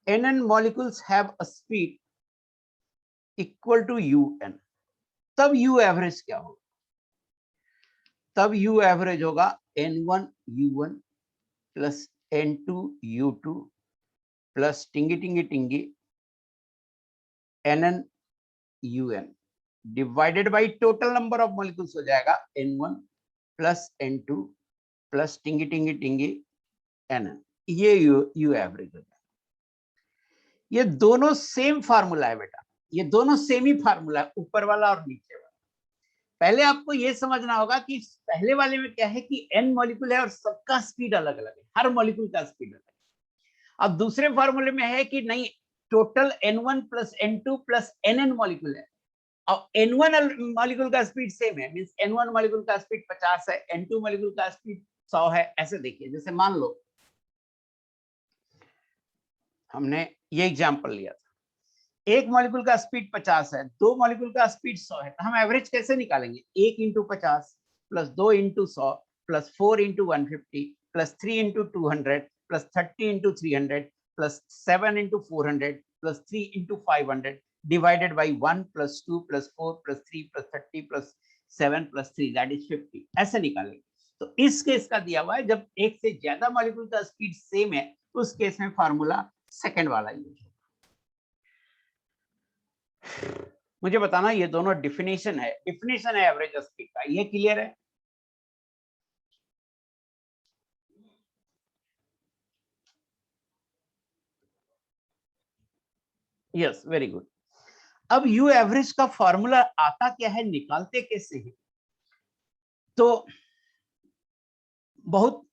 Nn molecules have a speed equal to Un, तब U एवरेज क्या होगा? तब U एवरेज होगा N1 U1 plus N2 U2 plus टिंगी टिंगी टिंगी Nn Un divided by total number of molecules हो जाएगा N1 प्लस N2 प्लस टिंगी टिंगी टिंगी Nn। ये U एवरेज हो जाएगा। ये दोनों सेम फार्मूला है बेटा, ये दोनों सेम ही फार्मूला है, ऊपर वाला और नीचे वाला। पहले आपको ये समझना होगा कि पहले वाले में क्या है कि n मॉलिक्यूल है और सबका स्पीड अलग अलग है, हर मॉलिक्यूल का स्पीड अलग है। अब दूसरे फार्मूले में है कि नहीं, total N1 plus N2 plus Nn molecule है और N1 मॉलिक्यूल का स्पीड सेम है, मींस N1 मॉलिक्यूल का स्पीड 50 है, N2 मॉलिक्यूल का स्पीड 100 है। ऐसे देखिए, जैसे मान लो हमने ये एग्जांपल लिया था, एक मॉलिक्यूल का स्पीड 50 है, दो मॉलिक्यूल का स्पीड 100 है, तो हम एवरेज कैसे निकालेंगे? 1 into 50 plus 2 into 100 plus 4 into 150 plus 3 into 200 plus 30 into 300 plus 7 into 400 plus 3 into 500 divided by 1 plus 2 plus 4 plus 3 plus 30 plus 7 plus 3 that is 50। ऐसे निकालेंगे। तो इस केस का दिया हुआ है जब एक से ज्यादा मॉलिक्यूल का स्पीड सेम है, तो उस केस में फार्मूला सेकंड वाला यूज होगा। मुझे बताना ये दोनों डिफिनेशन है एवरेज स्पीड का, ये क्लियर है? Yes, very good. अब यू एवरेज का फॉर्मूला आता क्या है, निकालते कैसे हैं? तो बहुत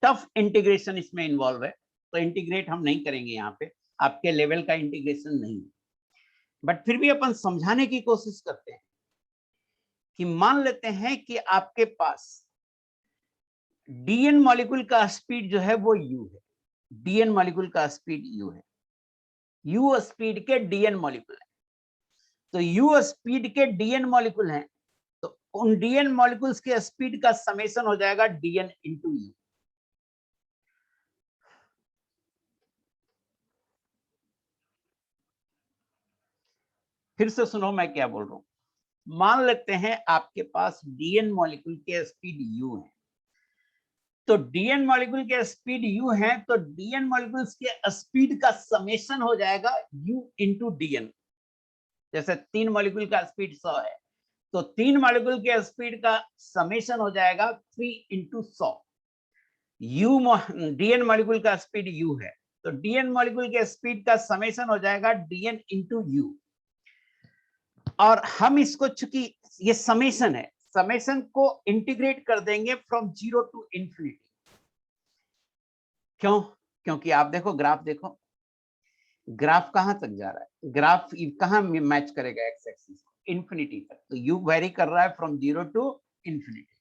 टफ इंटीग्रेशन इसमें इन्वॉल्व है, तो इंटीग्रेट हम नहीं करेंगे यहाँ पे, आपके लेवल का इंटीग्रेशन नहीं, बट फिर भी अपन समझाने की कोशिश करते हैं कि मान लेते हैं कि आपके पास डीएन मॉलिक्यूल का स्पीड जो है वो यू है, डीएन मॉलिक्यूल का स्पीड यू है, यू स्पीड के डीएन मॉलिक्यूल है। तो यू स्पीड के डीएन मॉलिक्यूल हैं, तो उन डीएन मॉलिक्यूल्स के स्पीड का समेशन हो जाएगा डीएन इंटू यू। फिर से सुनो मैं क्या बोल रहा हूं। मान लेते हैं आपके पास डीएन मॉलिक्यूल के स्पीड यू है, तो डीएन मॉलिक्यूल के स्पीड यू है, तो डीएन मॉलिक्यूल्स के स्पीड का समेशन हो जाएगा यू इंटू डीएन। जैसे 3 मॉलिक्यूल का स्पीड 100 है, तो 3 मॉलिक्यूल के स्पीड का समेशन हो जाएगा 3 इंटू 100। यू डीएन मॉलिक्यूल का स्पीड यू है, तो dn मॉलिक्यूल के स्पीड का समेशन हो जाएगा dn इंटू यू। और हम इसको, चूंकि ये समेशन है, समेशन को इंटीग्रेट कर देंगे फ्रॉम 0 टू इंफिनिटी। क्यों? क्योंकि आप देखो, ग्राफ देखो, ग्राफ कहां तक जा रहा है, ग्राफ कहां मैच करेगा एक्स एक्सिस, इंफिनिटी तक। तो यू वेरी कर रहा है फ्रॉम 0 टू इंफिनिटी।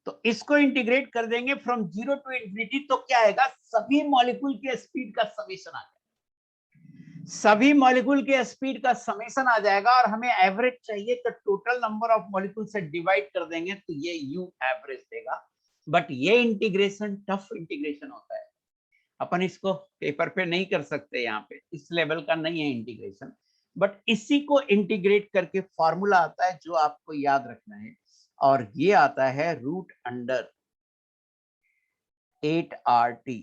तो इसको इंटीग्रेट कर देंगे फ्रॉम 0 टू इंफिनिटी, तो क्या आएगा, सभी मॉलिक्यूल के स्पीड का समेशन आ जाएगा। सभी मॉलिक्यूल के स्पीड का समेशन आ जाएगा और हमें एवरेज चाहिए, तो टोटल नंबर ऑफ मॉलिक्यूल से डिवाइड कर देंगे तो ये यू एवरेज देगा। बट ये इंटीग्रेशन टफ इंटीग्रेशन होता है, अपन इसको पेपर पे नहीं कर सकते, यहाँ पे इस लेवल का नहीं है इंटीग्रेशन। बट इसी को इंटीग्रेट करके फॉर्मूला आता है जो आपको याद रखना है, और ये आता है root under 8RT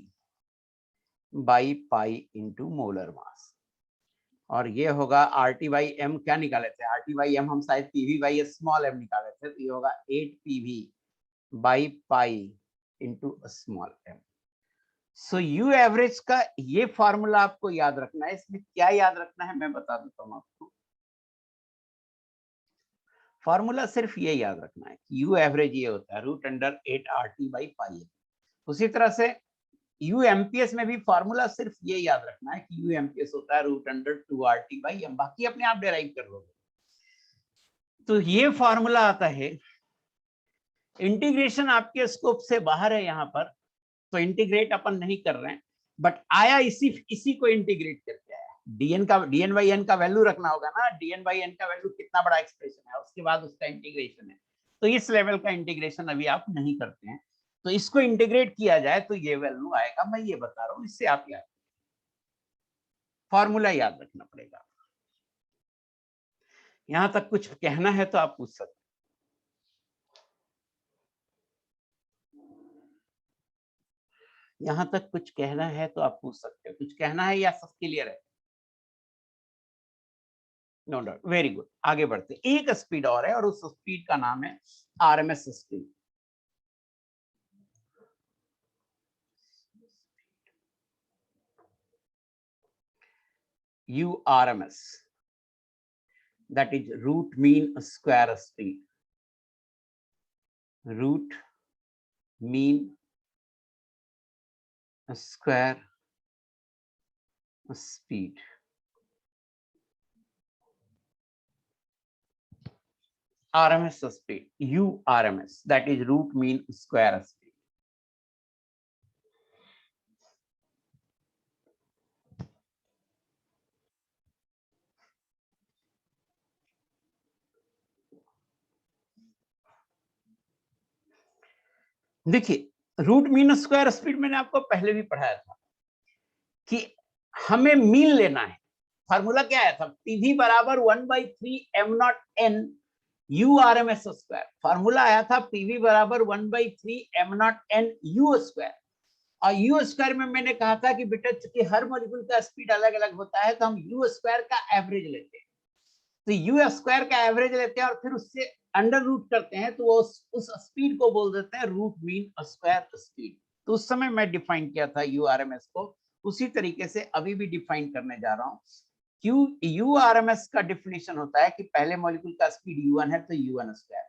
by pi into molar mass. और ये होगा RT बाई एम, क्या निकाले थे, RT बाई एम हम शायद PV बाई स्मॉल एम निकाले थे, तो ये होगा 8PV by pi into small m. So u average का ये फॉर्मूला आपको याद रखना है। इसमें क्या याद रखना है मैं बता देता हूं आपको। फॉर्मूला सिर्फ ये याद रखना है कि यू एवरेज ये होता है रूट अंडर 8RT बाई पाई। उसी तरह से यू एमपीएस में भी फॉर्मूला सिर्फ ये याद रखना है कि यू एमपीएस होता है root under 2RT by M, बाकी अपने आप डिराइव कर लोगे। तो ये फॉर्मूला आता है। इंटीग्रेशन आपके स्कोप से बाहर है यहाँ पर, तो इंटीग्रेट अपन नहीं कर रहे हैं, बट आया इसी को इंटीग्रेट करके आया। dn बाई एन का वैल्यू रखना होगा ना, dn बाई एन का वैल्यू कितना बड़ा एक्सप्रेशन है, उसके बाद उसका इंटीग्रेशन है। तो इस लेवल का इंटीग्रेशन अभी आप नहीं करते हैं, तो इसको इंटीग्रेट किया जाए तो ये वैल्यू आएगा। मैं ये बता रहा हूं, इससे आप याद, फॉर्मूला याद रखना पड़ेगा। यहां तक कुछ कहना है तो आप पूछ सकते हैं। यहां तक कुछ कहना है तो आप पूछ सकते हो, कुछ कहना है या सब क्लियर है? No doubt, very good. आगे बढ़ते, एक स्पीड और है और उस स्पीड का नाम है RMS speed. URMS, that is root mean square speed. Root mean square speed. RMS speed, URMS, that is root mean square speed. देखिए, रूट मीन स्क्वायर स्पीड मैंने आपको पहले भी पढ़ाया था कि हमें मीन लेना है। फार्मूला क्या आया था, पीवी बराबर 1/3 m0n URMS स्क्वायर। फार्मूला आया था पीवी बराबर 1/3 m0n U स्क्वायर। और यू स्क्वायर में मैंने कहा था कि बेटा चूंकि हर मॉलिक्यूल का स्पीड अलग अलग होता है, तो हम यू स्क्वायर का एवरेज लेते हैं। तो यू स्क्वायर का एवरेज लेते हैं और फिर उससे अंडर रूट करते हैं, तो वो उस स्पीड को बोल देते हैं रूट मीन स्क्वायर स्पीड। तो उस समय मैं डिफाइन किया था यूआरएमएस को, उसी तरीके से अभी भी डिफाइन करने जा रहा हूं। यूआरएमएस का डिफिनेशन होता है कि पहले मॉलिक्यूल का स्पीड u1 है तो u1 स्क्वायर,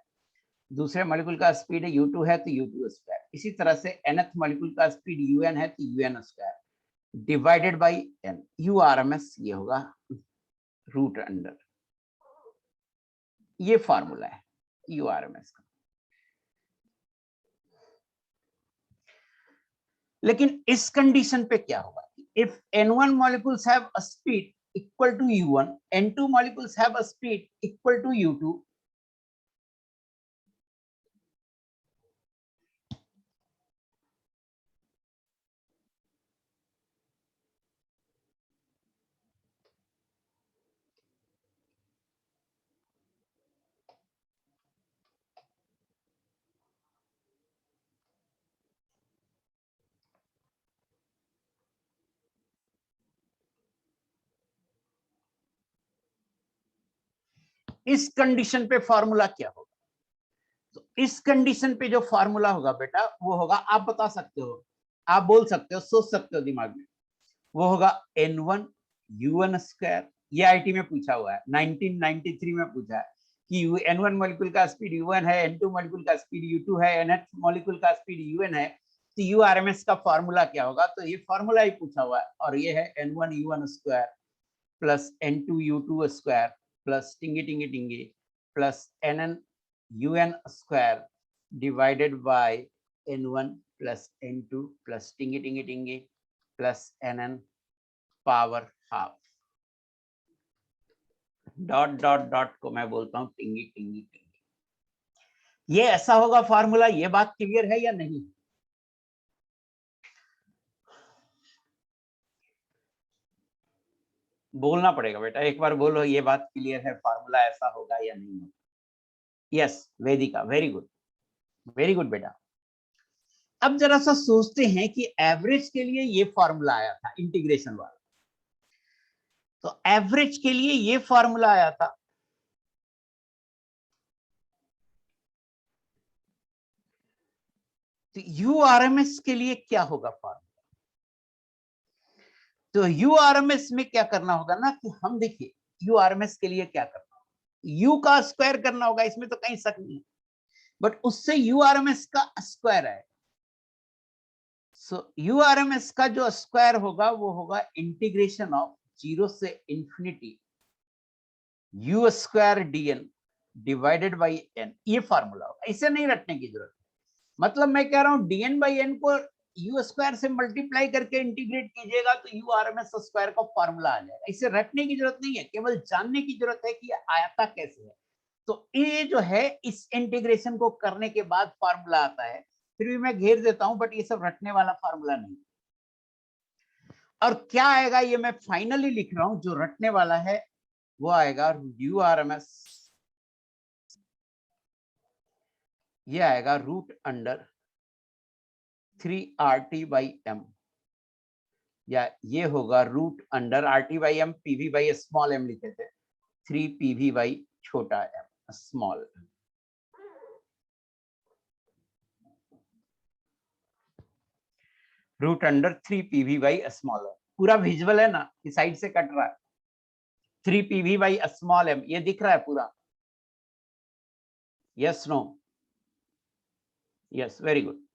दूसरे मॉलिक्यूल का स्पीड u2 है तो u2 स्क्वायर, इसी तरह से nth मॉलिक्यूल का स्पीड un है तो un square divided by n। यूआरएमएस ये होगा रूट अंडर, ये फॉर्मूला है यूआरएमएस का। लेकिन इस कंडीशन पे क्या होगा, if n1 molecules have a speed equal to u1, n2 molecules have a speed equal to u2, इस कंडीशन पे फॉर्मूला क्या होगा? तो इस कंडीशन पे जो फॉर्मूला होगा बेटा वो होगा, आप बता सकते हो, आप बोल सकते हो, सोच सकते हो दिमाग में, वो होगा n1 u1 स्क्वायर। ये आईटी में पूछा हुआ है, 1993 में पूछा है कि n1 मॉलिक्यूल का स्पीड u1 है, n2 मॉलिक्यूल का स्पीड u2 है, nth मॉलिक्यूल का स्पीड un है, तो urms का फॉर्मूला क्या होगा? तो ये फॉर्मूला ही पूछा हुआ है, और ये है n1 u1 square plus n2 u2 square plus टिंगी टिंगी टिंगी plus nn un square divided by n1 plus n2 plus टिंगी टिंगी टिंगी plus nn power half. Dot dot dot को मैं बोलता हूं टिंगी टिंगी टिंगी। ये ऐसा होगा फॉर्मूला। ये बात क्लियर है या नहीं? बोलना पड़ेगा बेटा, एक बार बोलो ये बात क्लियर है, फॉर्मूला ऐसा होगा या नहीं होगा? यस वेदिका, वेरी गुड, वेरी गुड बेटा। अब जरा सा सोचते हैं कि एवरेज के लिए ये फॉर्मूला आया था इंटीग्रेशन वाला, तो एवरेज के लिए ये फॉर्मूला आया था, तो यूआरएमएस के लिए क्या होगा फॉर्मूला? तो यूआरएमएस में क्या करना होगा ना कि हम देखिए यूआरएमएस के लिए क्या करना होगा, यू का स्क्वायर करना होगा, इसमें तो कहीं शक नहीं है, बट उससे यूआरएमएस का स्क्वायर है। सो यूआरएमएस का जो स्क्वायर होगा वो होगा इंटीग्रेशन ऑफ 0 से infinity u square d n divided by n. ये फॉर्मूला होगा, इसे नहीं रटने की जरूरत है। मतलब मैं कह रहा हूं डीएन बाई एन को यू स्क्वायर से मल्टीप्लाई करके इंटीग्रेट कीजिएगा तो u R M S square का फॉर्मूला आ जाएगा। इसे रटने की जरूरत नहीं है, केवल जानने की जरूरत है कि आया कैसे है। तो ये जो है इस इंटीग्रेशन को करने के बाद फॉर्मूला आता है, फिर भी मैं घेर देता हूं, बट ये सब रटने वाला फॉर्मूला नहीं। और क्या आएगा ये मैं फाइनली लिख रहा हूं, जो रटने वाला है वो आएगा यू आर एम एस, ये आएगा root under 3RT by M, या ये होगा root under RT by m, PV by small m लिखे थे, 3PV बाई छोटा m small. Root under 3PV by small m. पूरा विजुअल है ना, इस साइड से कट रहा है, 3PV बाई स्मॉल एम, ये दिख रहा है पूरा? Yes no? Yes, very good.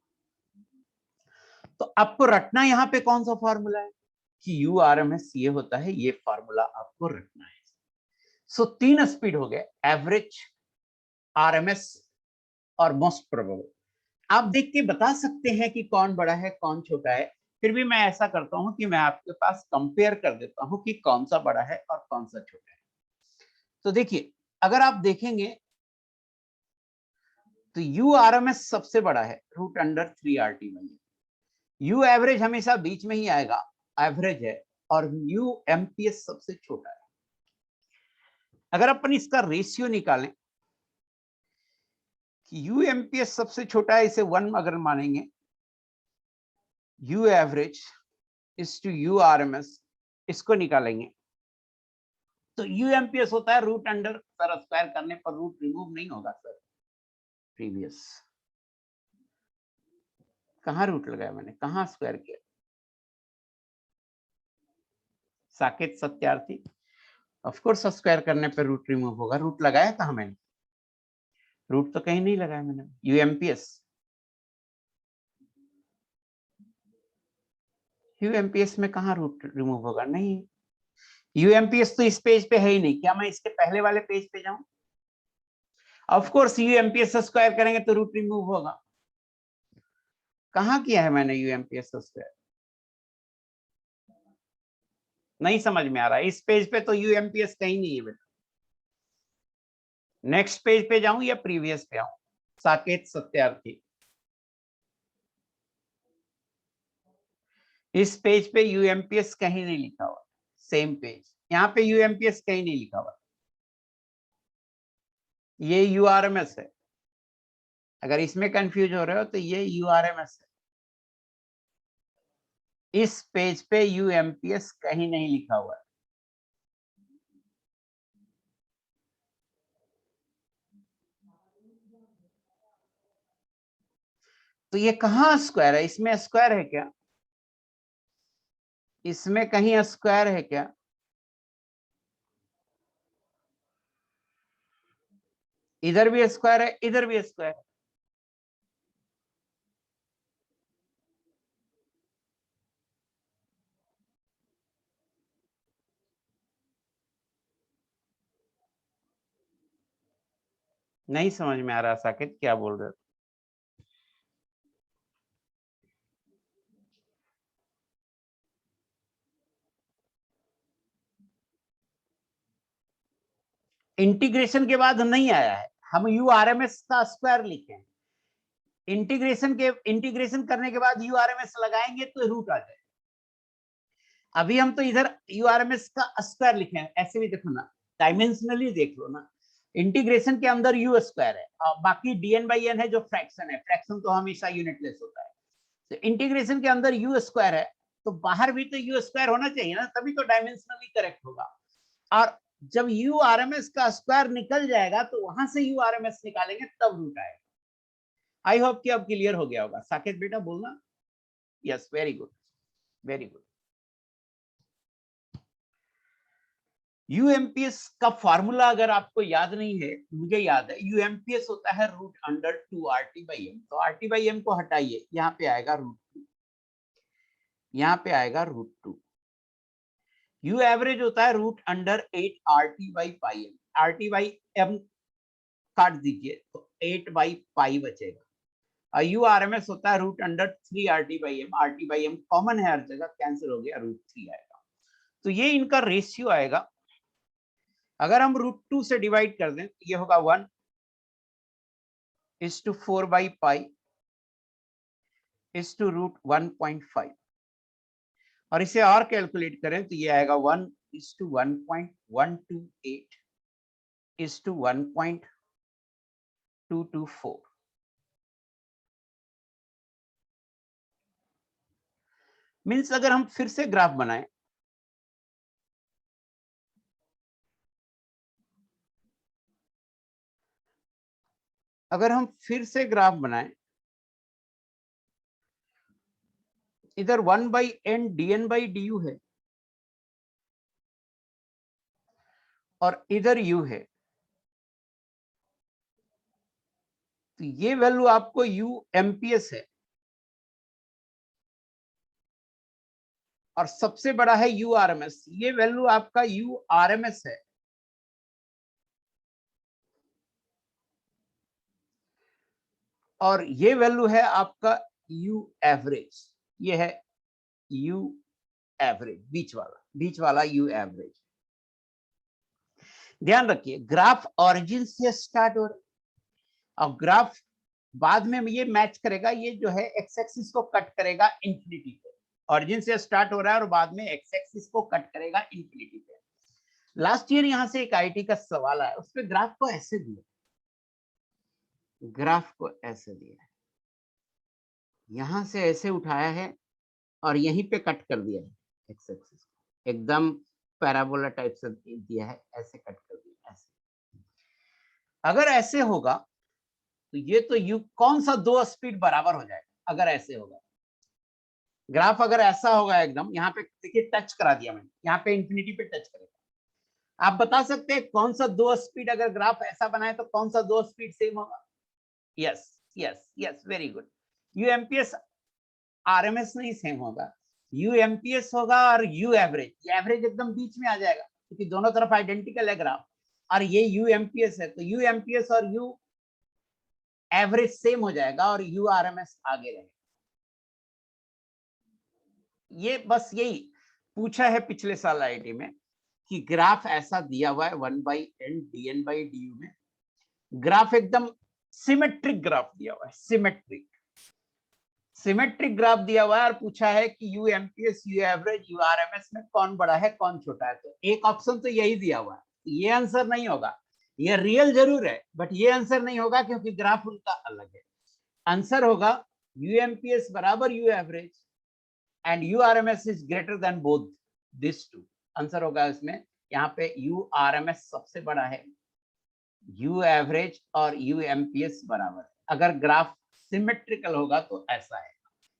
तो आपको रटना यहाँ पे कौन सा फॉर्मूला है कि URMS ये होता है, ये फॉर्मूला आपको रटना है। सो 3 स्पीड हो गए, एवरेज, RMS और मोस्ट प्रोबेबल। आप देख के बता सकते हैं कि कौन बड़ा है कौन छोटा है। फिर भी मैं ऐसा करता हूं कि मैं आपके पास कंपेयर कर देता हूं कि कौन सा बड़ा है और कौन सा छोटा है। तो देखिए अगर आप देखेंगे तो URMS सबसे बड़ा है, रूट अंडर 3RT में। यू एवरेज हमेशा बीच में ही आएगा, एवरेज है, और UMPS सबसे छोटा है। अगर अपन इसका रेशियो निकालें कि UMPS सबसे छोटा है, इसे 1 अगर मानेंगे, U average is to URMS, इसको निकालेंगे तो UMPS होता है रूट अंडर, सर स्क्वायर करने पर रूट रिमूव नहीं होगा सर, प्रीवियस कहाँ रूट लगाया मैंने, कहाँ स्क्वायर किया? Saket Satyarthi, of course square करने पर रूट रिमूव होगा। रूट लगाया कहाँ मैंने? रूट तो कहीं नहीं लगाया मैंने। यूएमपीएस में कहाँ रूट रिमूव होगा? नहीं, यूएमपीएस तो इस पेज पे है ही नहीं। क्या मैं इसके पहले वाले पेज पे जाऊं? ऑफ कोर्स यूएमपीएस स्क्वायर करेंगे तो रूट रिमूव होगा। कहाँ किया है मैंने यूएमपीएस स्क्वायर? नहीं समझ में आ रहा है। इस पेज पे तो यूएमपीएस कहीं नहीं है बेटा। नेक्स्ट पेज पे जाऊं या प्रीवियस पे आऊं? साकेत सत्यार्थी, इस पेज पे यूएमपीएस कहीं नहीं लिखा हुआ। सेम पेज, यहाँ पे यूएमपीएस कहीं नहीं लिखा हुआ। ये यूआरएमएस है। अगर इसमें कंफ्यूज हो रहे हो तो ये यूआरएमएस है। इस पेज पे यूएमपीएस कहीं नहीं लिखा हुआ है। तो ये कहाँ स्क्वायर है? इसमें स्क्वायर है क्या? इसमें कहीं स्क्वायर है क्या? इधर भी स्क्वायर है, इधर भी स्क्वायर है। नहीं समझ में आ रहा साकेत, क्या बोल रहे हो? इंटीग्रेशन के बाद नहीं आया है, हम यू आर एम एस का स्क्वायर लिखे हैं। इंटीग्रेशन करने के बाद यू आर एम एस लगाएंगे तो रूट आ जाए। अभी हम तो इधर यू आर एम एस का स्क्वायर लिखे हैं, ऐसे भी देखो ना, डायमेंशनली देख लो ना। इंटीग्रेशन के अंदर यू स्क्वायर है और बाकी dn बाई एन है जो फ्रैक्शन है, फ्रैक्शन तो हमेशा यूनिटलेस होता है। तो इंटीग्रेशन के अंदर यू स्क्वायर है, तो बाहर भी तो यू स्क्वायर होना चाहिए ना, तभी तो डायमेंशनली करेक्ट होगा। और जब यू आर एम एस का स्क्वायर निकल जाएगा तो वहां से यू आर एम एस निकालेंगे तब रूट आएगा। आई होप कि अब क्लियर हो गया होगा। साकेत बेटा बोलना। Yes, very good, very good. UMPS का फॉर्मूला अगर आपको याद नहीं है, मुझे याद है, यूएमपीएस होता है root under 2 RT by m. तो आरटी बाई एम को हटाइए, यहाँ पे आएगा रूट 2, यहाँ पे आएगा रूट 2। यू एवरेज होता है root under 8 RT by pi m. RT by m काट दीजिए तो 8 बाई पाई बचेगा। और यू आर एम एस होता है root under 3 RT by m. RT by m common है हर जगह, कैंसिल हो गया, रूट 3 आएगा। तो ये इनका रेशियो आएगा। अगर हम रूट 2 से डिवाइड कर दें तो ये होगा 1:4 by pi is to root 1.5। और इसे और कैलकुलेट करें तो ये आएगा 1:1.128 इज टू 1.224। मीन्स अगर हम फिर से ग्राफ बनाएं, अगर हम फिर से ग्राफ बनाएं, इधर 1/n dn बाई du है और इधर u है, तो ये वैल्यू आपको u एमपीएस है और सबसे बड़ा है यू आर एम एस, ये वैल्यू आपका यू आर एम एस है। और ये वैल्यू है आपका यू एवरेज, ये है यू एवरेज, बीच वाला यू एवरेज। ध्यान रखिए, ग्राफ ऑरिजिन से स्टार्ट हो रहा है और ग्राफ बाद में ये मैच करेगा, ये जो है एक्स एक्सिस को कट करेगा इंफिनिटी पे। ऑरिजिन से स्टार्ट हो रहा है और बाद में एक्स एक्सिस को कट करेगा इंफिनिटी पे। लास्ट ईयर यहां से एक आईटी का सवाल आया, उस पर ग्राफ को ऐसे दिया, ग्राफ को ऐसे दिया है, यहां से ऐसे उठाया है और यहीं पे कट कर दिया है एक्स एक्सिस को, एकदम पैराबोला टाइप से दिया है, ऐसे कट कर दिया ऐसे। अगर ऐसे होगा तो ये तो यू कौन सा दो स्पीड बराबर हो जाएगा अगर ऐसे होगा। ग्राफ अगर ऐसा होगा एकदम, यहाँ पे देखिए टच करा दिया मैंने, यहाँ पे इंफिनिटी पे टच करेगा। आप बता सकते हैं कौन सा दो स्पीड, अगर ग्राफ ऐसा बनाए तो कौन सा दो स्पीड सेम होगा? Yes yes yes, very good. UMPS RMS नहीं सेम होगा, यूएमपीएस होगा और यू एवरेज, एवरेज एकदम बीच में आ जाएगा क्योंकि दोनों तरफ आइडेंटिकल है ग्राफ। और ये यूएमपीएस है तो यूएमपीएस और यू एवरेज सेम हो जाएगा और यू आरएमएस आगे रहेगा। ये बस यही पूछा है पिछले साल आईटी में कि ग्राफ ऐसा दिया हुआ है 1/n dn बाई du में, ग्राफ एकदम सिमेट्रिक ग्राफ दिया हुआ है, सिमेट्रिक ग्राफ दिया हुआ है और पूछा है कि you MPS you average you RMS में कौन बड़ा है कौन छोटा है। तो एक ऑप्शन तो यही दिया हुआ है, ये आंसर नहीं होगा। ये रियल जरूर है बट ये आंसर नहीं होगा क्योंकि ग्राफ उनका अलग है। आंसर होगा यूएमपीएस बराबर u average and u RMS is greater than both this two. Answer होगा इसमें, यहाँ पे यू आरएमएस सबसे बड़ा है, यू एवरेज और यू एमपीएस बराबर है। अगर ग्राफ सिमेट्रिकल होगा तो ऐसा है।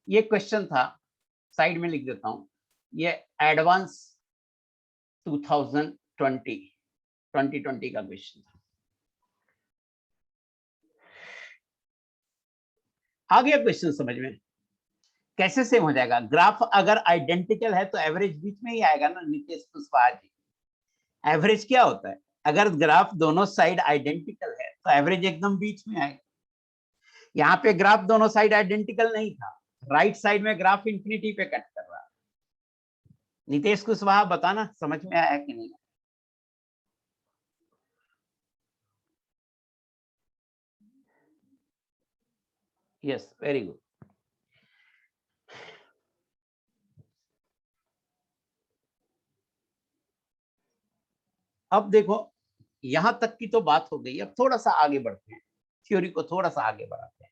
ये क्वेश्चन था, साइड में लिख देता हूं, ये एडवांस 2020 का क्वेश्चन था। आ गया क्वेश्चन समझ में? कैसे सेम हो जाएगा? ग्राफ अगर आइडेंटिकल है तो एवरेज बीच में ही आएगा ना नितेश कुशवाहा जी। एवरेज क्या होता है? अगर ग्राफ दोनों साइड आइडेंटिकल है तो एवरेज एकदम बीच में आएगा। यहाँ पे ग्राफ दोनों साइड आइडेंटिकल नहीं था, राइट साइड में ग्राफ इंफिनिटी पे कट कर रहा है। नितेश कुशवाहा बताना समझ में आया कि नहीं? Yes, very good. अब देखो यहां तक की तो बात हो गई, अब थोड़ा सा आगे बढ़ते हैं, थ्योरी को थोड़ा सा आगे बढ़ाते हैं।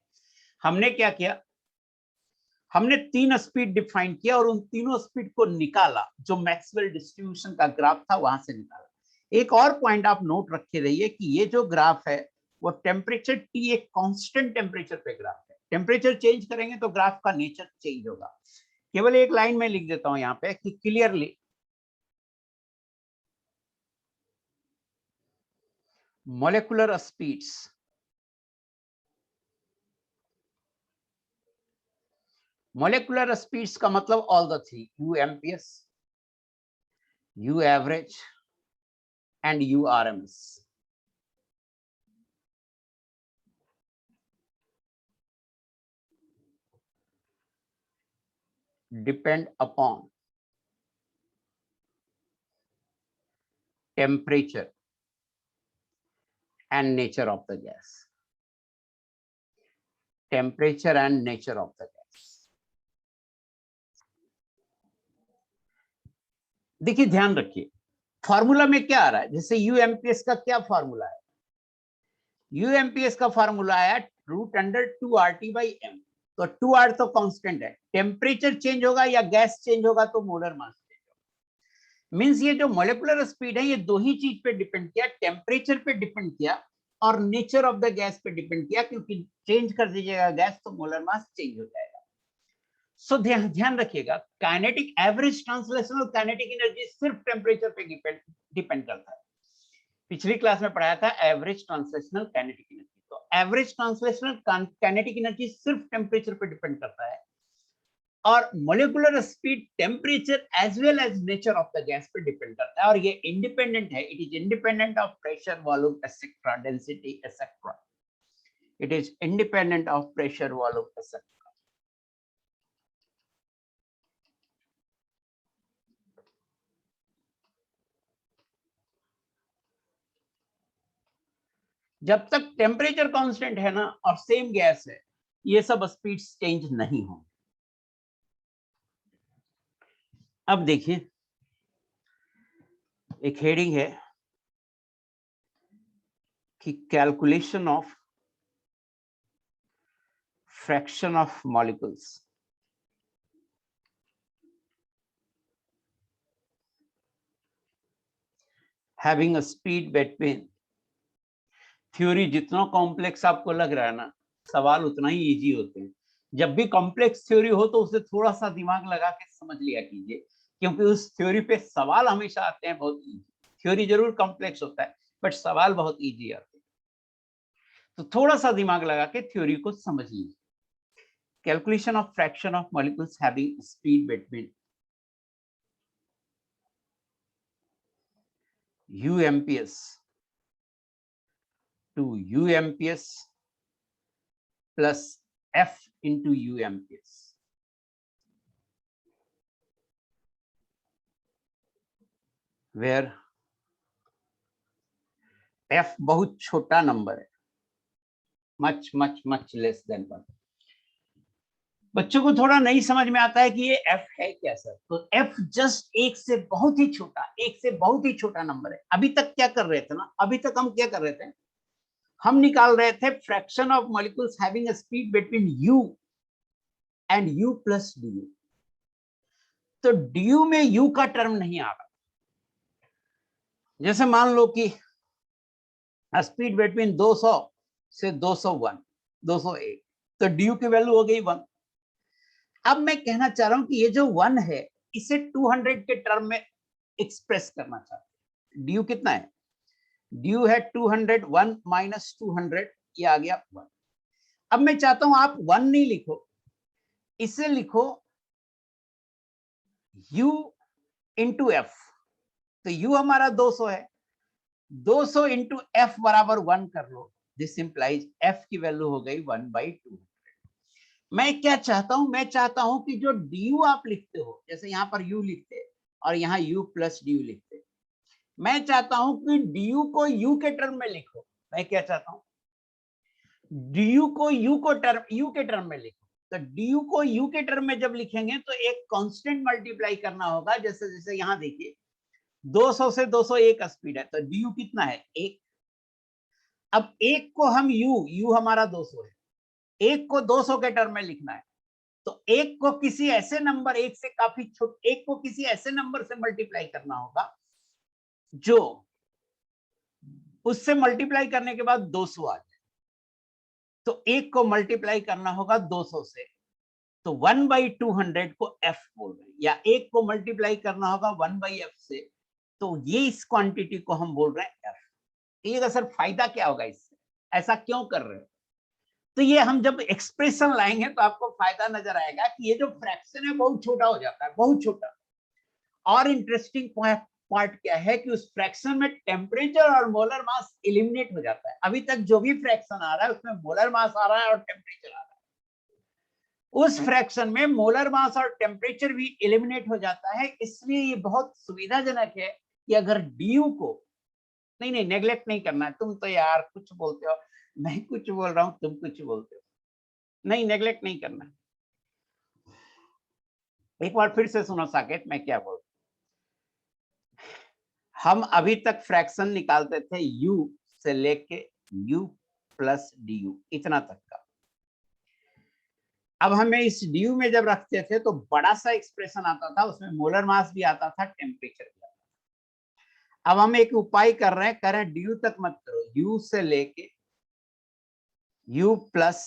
हमने क्या किया? हमने 3 स्पीड डिफाइन किया और उन तीनों स्पीड को निकाला, जो मैक्सवेल डिस्ट्रीब्यूशन का ग्राफ था वहां से निकाला। एक और पॉइंट आप नोट रखे रहिए कि ये जो ग्राफ है वो टेम्परेचर T एक कांस्टेंट टेम्परेचर पे ग्राफ है। टेम्परेचर चेंज करेंगे तो ग्राफ का नेचर चेंज होगा। केवल एक लाइन में लिख देता हूं यहाँ पे कि क्लियरली molecular speeds का मतलब all the three, U amps, U average and U RMS depend upon temperature and nature of the gas. Temperature and nature of the gas. देखिए ध्यान रखिए, फॉर्मूला में क्या आ रहा है? जैसे यूएमपीएस का क्या फॉर्मूला है? यूएमपीएस का फॉर्मूला है √2RT/m। तो 2R तो कांस्टेंट है, टेम्परेचर चेंज होगा या गैस चेंज होगा तो मोलर मास चेंज होगा। मींस ये जो मोलेकुलर स्पीड है ये दो ही चीज पे डिपेंड किया, टेम्परेचर पे डिपेंड किया और नेचर ऑफ द गैस पे डिपेंड किया, क्योंकि चेंज कर दीजिएगा गैस तो मोलर मास चेंज हो जाएगा। सो ध्यान रखिएगा, kinetic average translational kinetic energy सिर्फ टेम्परेचर पे डिपेंड करता है। पिछली क्लास में पढ़ाया था एवरेज ट्रांसलेशनल काइनेटिक एनर्जी। तो एवरेज ट्रांसलेशनल काइनेटिक एनर्जी सिर्फ टेम्परेचर पे डिपेंड करता है और molecular speed temperature as well as nature of the gas पे डिपेंड करता है, और ये इंडिपेंडेंट है। It is independent of pressure, volume, etcetera, density, etcetera. It is independent of pressure, volume, etcetera. जब तक टेम्परेचर कांस्टेंट है ना और सेम गैस है, ये सब स्पीड्स चेंज नहीं होंगे। अब देखिए एक हेडिंग है कि calculation of fraction of molecules having a speed between. Theory जितना कॉम्प्लेक्स आपको लग रहा है ना, सवाल उतना ही इजी होते हैं। जब भी कॉम्प्लेक्स थ्योरी हो तो उसे थोड़ा सा दिमाग लगा के समझ लिया कीजिए, क्योंकि उस थ्योरी पे सवाल हमेशा आते हैं बहुत इजी। थ्योरी जरूर कॉम्प्लेक्स होता है बट सवाल बहुत इजी आते हैं, तो थोड़ा सा दिमाग लगा के थ्योरी को समझ लीजिए। Calculation of fraction of molecules having speed between UMPS to UMPS plus F into UMPS, where F बहुत छोटा नंबर है, much much much less than 1। बच्चों को थोड़ा नहीं समझ में आता है कि ये F है क्या सर, तो F जस्ट एक से बहुत ही छोटा, एक से बहुत ही छोटा नंबर है। अभी तक क्या कर रहे थे ना, अभी तक हम क्या कर रहे थे, हम निकाल रहे थे fraction of molecules having a speed between U and U plus DU। तो DU में U का टर्म नहीं आ रहा। जैसे मान लो कि स्पीड बिटवीन 200 से 201, 201, तो DU की वैल्यू हो गई 1। अब मैं कहना चाह रहा हूं कि ये जो 1 है इसे 200 के टर्म में एक्सप्रेस करना चाहते हैं। ड्यू कितना है? ड्यू है 200, 1 माइनस 200, ये आ गया 1। अब मैं चाहता हूं आप 1 नहीं लिखो, इसे लिखो u इंटू एफ। तो u हमारा 200 है, 200 इंटू एफ बराबर 1 कर लो। दिस इंप्लाइज f की वैल्यू हो गई 1/200। मैं क्या चाहता हूं? मैं चाहता हूं कि जो du आप लिखते हो, जैसे यहां पर u लिखते और यहां u प्लस du लिखते, मैं चाहता हूं कि du को u के टर्म में लिखो। मैं क्या चाहता हूं? du को u के टर्म में लिखो। तो du को u के टर्म में जब लिखेंगे तो एक कांस्टेंट मल्टीप्लाई करना होगा। जैसे जैसे यहां देखिए 200 से 201 स्पीड है, तो du कितना है? 1। अब 1 को हम u हमारा 200 है, 1 को 200 के टर्म में लिखना है। तो 1 को किसी ऐसे नंबर, 1 से काफी छोटे, 1 को किसी ऐसे नंबर से मल्टीप्लाई करना होगा जो उससे मल्टीप्लाई करने के बाद 200 आ जाए। तो 1 को मल्टीप्लाई करना होगा 200 से, तो 1/200 को f बोल रहे हैं, या 1 को मल्टीप्लाई करना होगा 1/f से, तो ये इस क्वांटिटी को हम बोल रहे हैं f। ये सर फायदा क्या होगा इससे? ऐसा क्यों कर रहे हो? तो ये हम जब एक्सप्रेशन लाएंगे तो आपको फायदा नजर आएगा कि ये जो फ्रैक्शन है बहुत छोटा हो जाता है, बहुत छोटा। और इंटरेस्टिंग पार्ट क्या है कि उस फ्रैक्शन में टेम्परेचर और मोलर मास एलिमिनेट हो जाता है। अभी तक जो भी फ्रैक्शन आ रहा है उसमें मोलर मास आ रहा है और टेम्परेचर आ रहा है। उस फ्रैक्शन में मोलर मास और टेम्परेचर भी एलिमिनेट हो जाता है। इसलिए ये बहुत सुविधाजनक है कि अगर ड्यू को नहीं नेग्लेक्ट नहीं करना है। तुम तो यार कुछ बोलते हो, मैं कुछ बोल रहा हूं, तुम कुछ बोलते हो, नहीं नेग्लेक्ट नहीं करना। एक बार फिर से सुनो साकेत, मैं क्या बोल, हम अभी तक फ्रैक्शन निकालते थे u से लेके u प्लस du इतना तक का। अब हमें इस ड्यू में जब रखते थे तो बड़ा सा एक्सप्रेशन आता था, उसमें मोलर मास भी आता था, टेम्परेचर भी आता था। अब हम एक उपाय कर रहे हैं, कह रहे हैं ड्यू तक मत करो, u से लेके u प्लस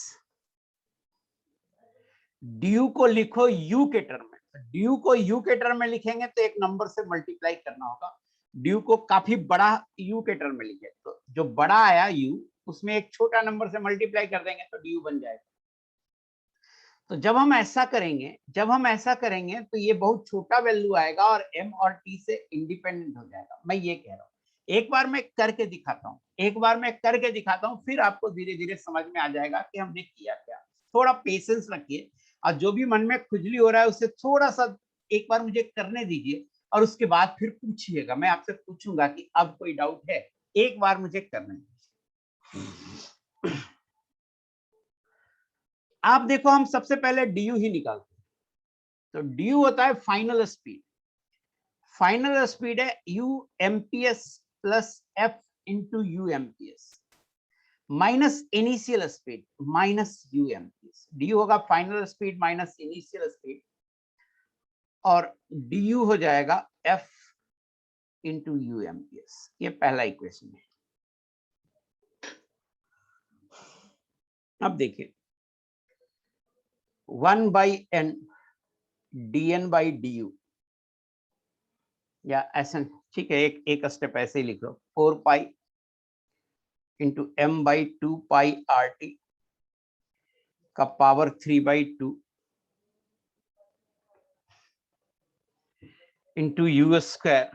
ड्यू को लिखो u के टर्म में। ड्यू को u के टर्म में लिखेंगे तो एक नंबर से मल्टीप्लाई करना होगा। ड्यू को काफी बड़ा u के टर्म में लिखे, तो जो बड़ा आया u उसमें एक छोटा नंबर से मल्टीप्लाई कर देंगे तो ड्यू बन जाएगा। तो जब हम ऐसा करेंगे तो ये बहुत छोटा वैल्यू आएगा और m और t से इंडिपेंडेंट हो जाएगा। मैं ये कह रहा हूँ, एक बार मैं करके दिखाता हूँ, फिर आपको धीरे धीरे समझ में आ जाएगा कि हमने किया क्या। थोड़ा पेशेंस रखिए और जो भी मन में खुजली हो रहा है उसे थोड़ा सा एक बार मुझे करने दीजिए और उसके बाद फिर पूछिएगा। मैं आपसे पूछूंगा कि अब कोई डाउट है, एक बार मुझे करने दीजिए। आप देखो, हम सबसे पहले ड्यू ही निकालते हैं। तो ड्यू होता है फाइनल स्पीड। फाइनल स्पीड है u MPS plus f into u MPS minus initial speed minus u MPS. ड्यू होगा final speed minus initial speed और du हो जाएगा f इंटू यू एमपीएस। ये पहला इक्वेशन है। अब देखिए 1/n dn by du, या ऐसा ठीक है, एक स्टेप ऐसे ही लिख लो, 4 pi into m/2 pi RT का power 3/2 into u square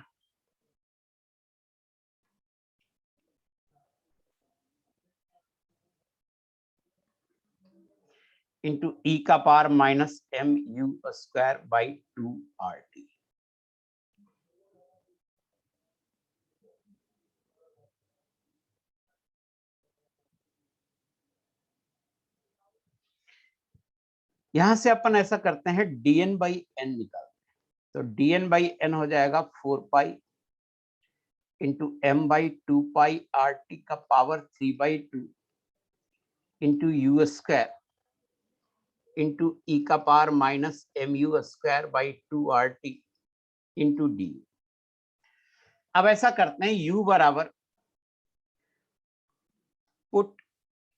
into e का power minus mu square by 2RT। यहां से अपन ऐसा करते हैं, dn बाई n निकालते हैं। तो dn बाई n हो जाएगा 4 pi into m/2 pi RT का power 3/2 into u square into e का power minus mu square by 2RT into d. अब ऐसा करते हैं, u बराबर पुट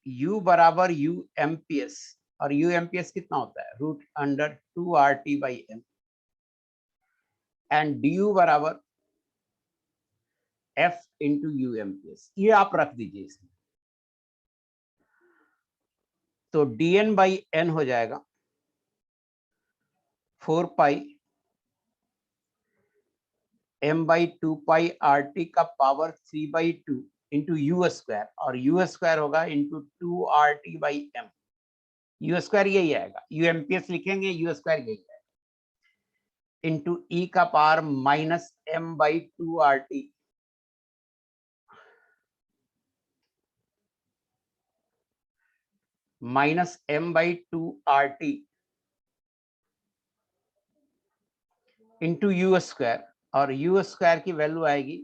u बराबर u एमपीएस, और u एमपीएस कितना होता है, √2RT by m and d u बराबर एफ इंटू यू एमपीएस, ये आप रख दीजिए इसमें। तो dn बाई एन हो जाएगा 4 pi m by 2 pi R T का power 3 by 2 into u square, और यू स्क्वायर होगा into 2 R T by m. U square यही आएगा, यू एमपीएस लिखेंगे, यू स्क्वायर यही आएगा, इंटू ई का power minus m by 2 R T minus m by 2 R T into u square, और u square की value आएगी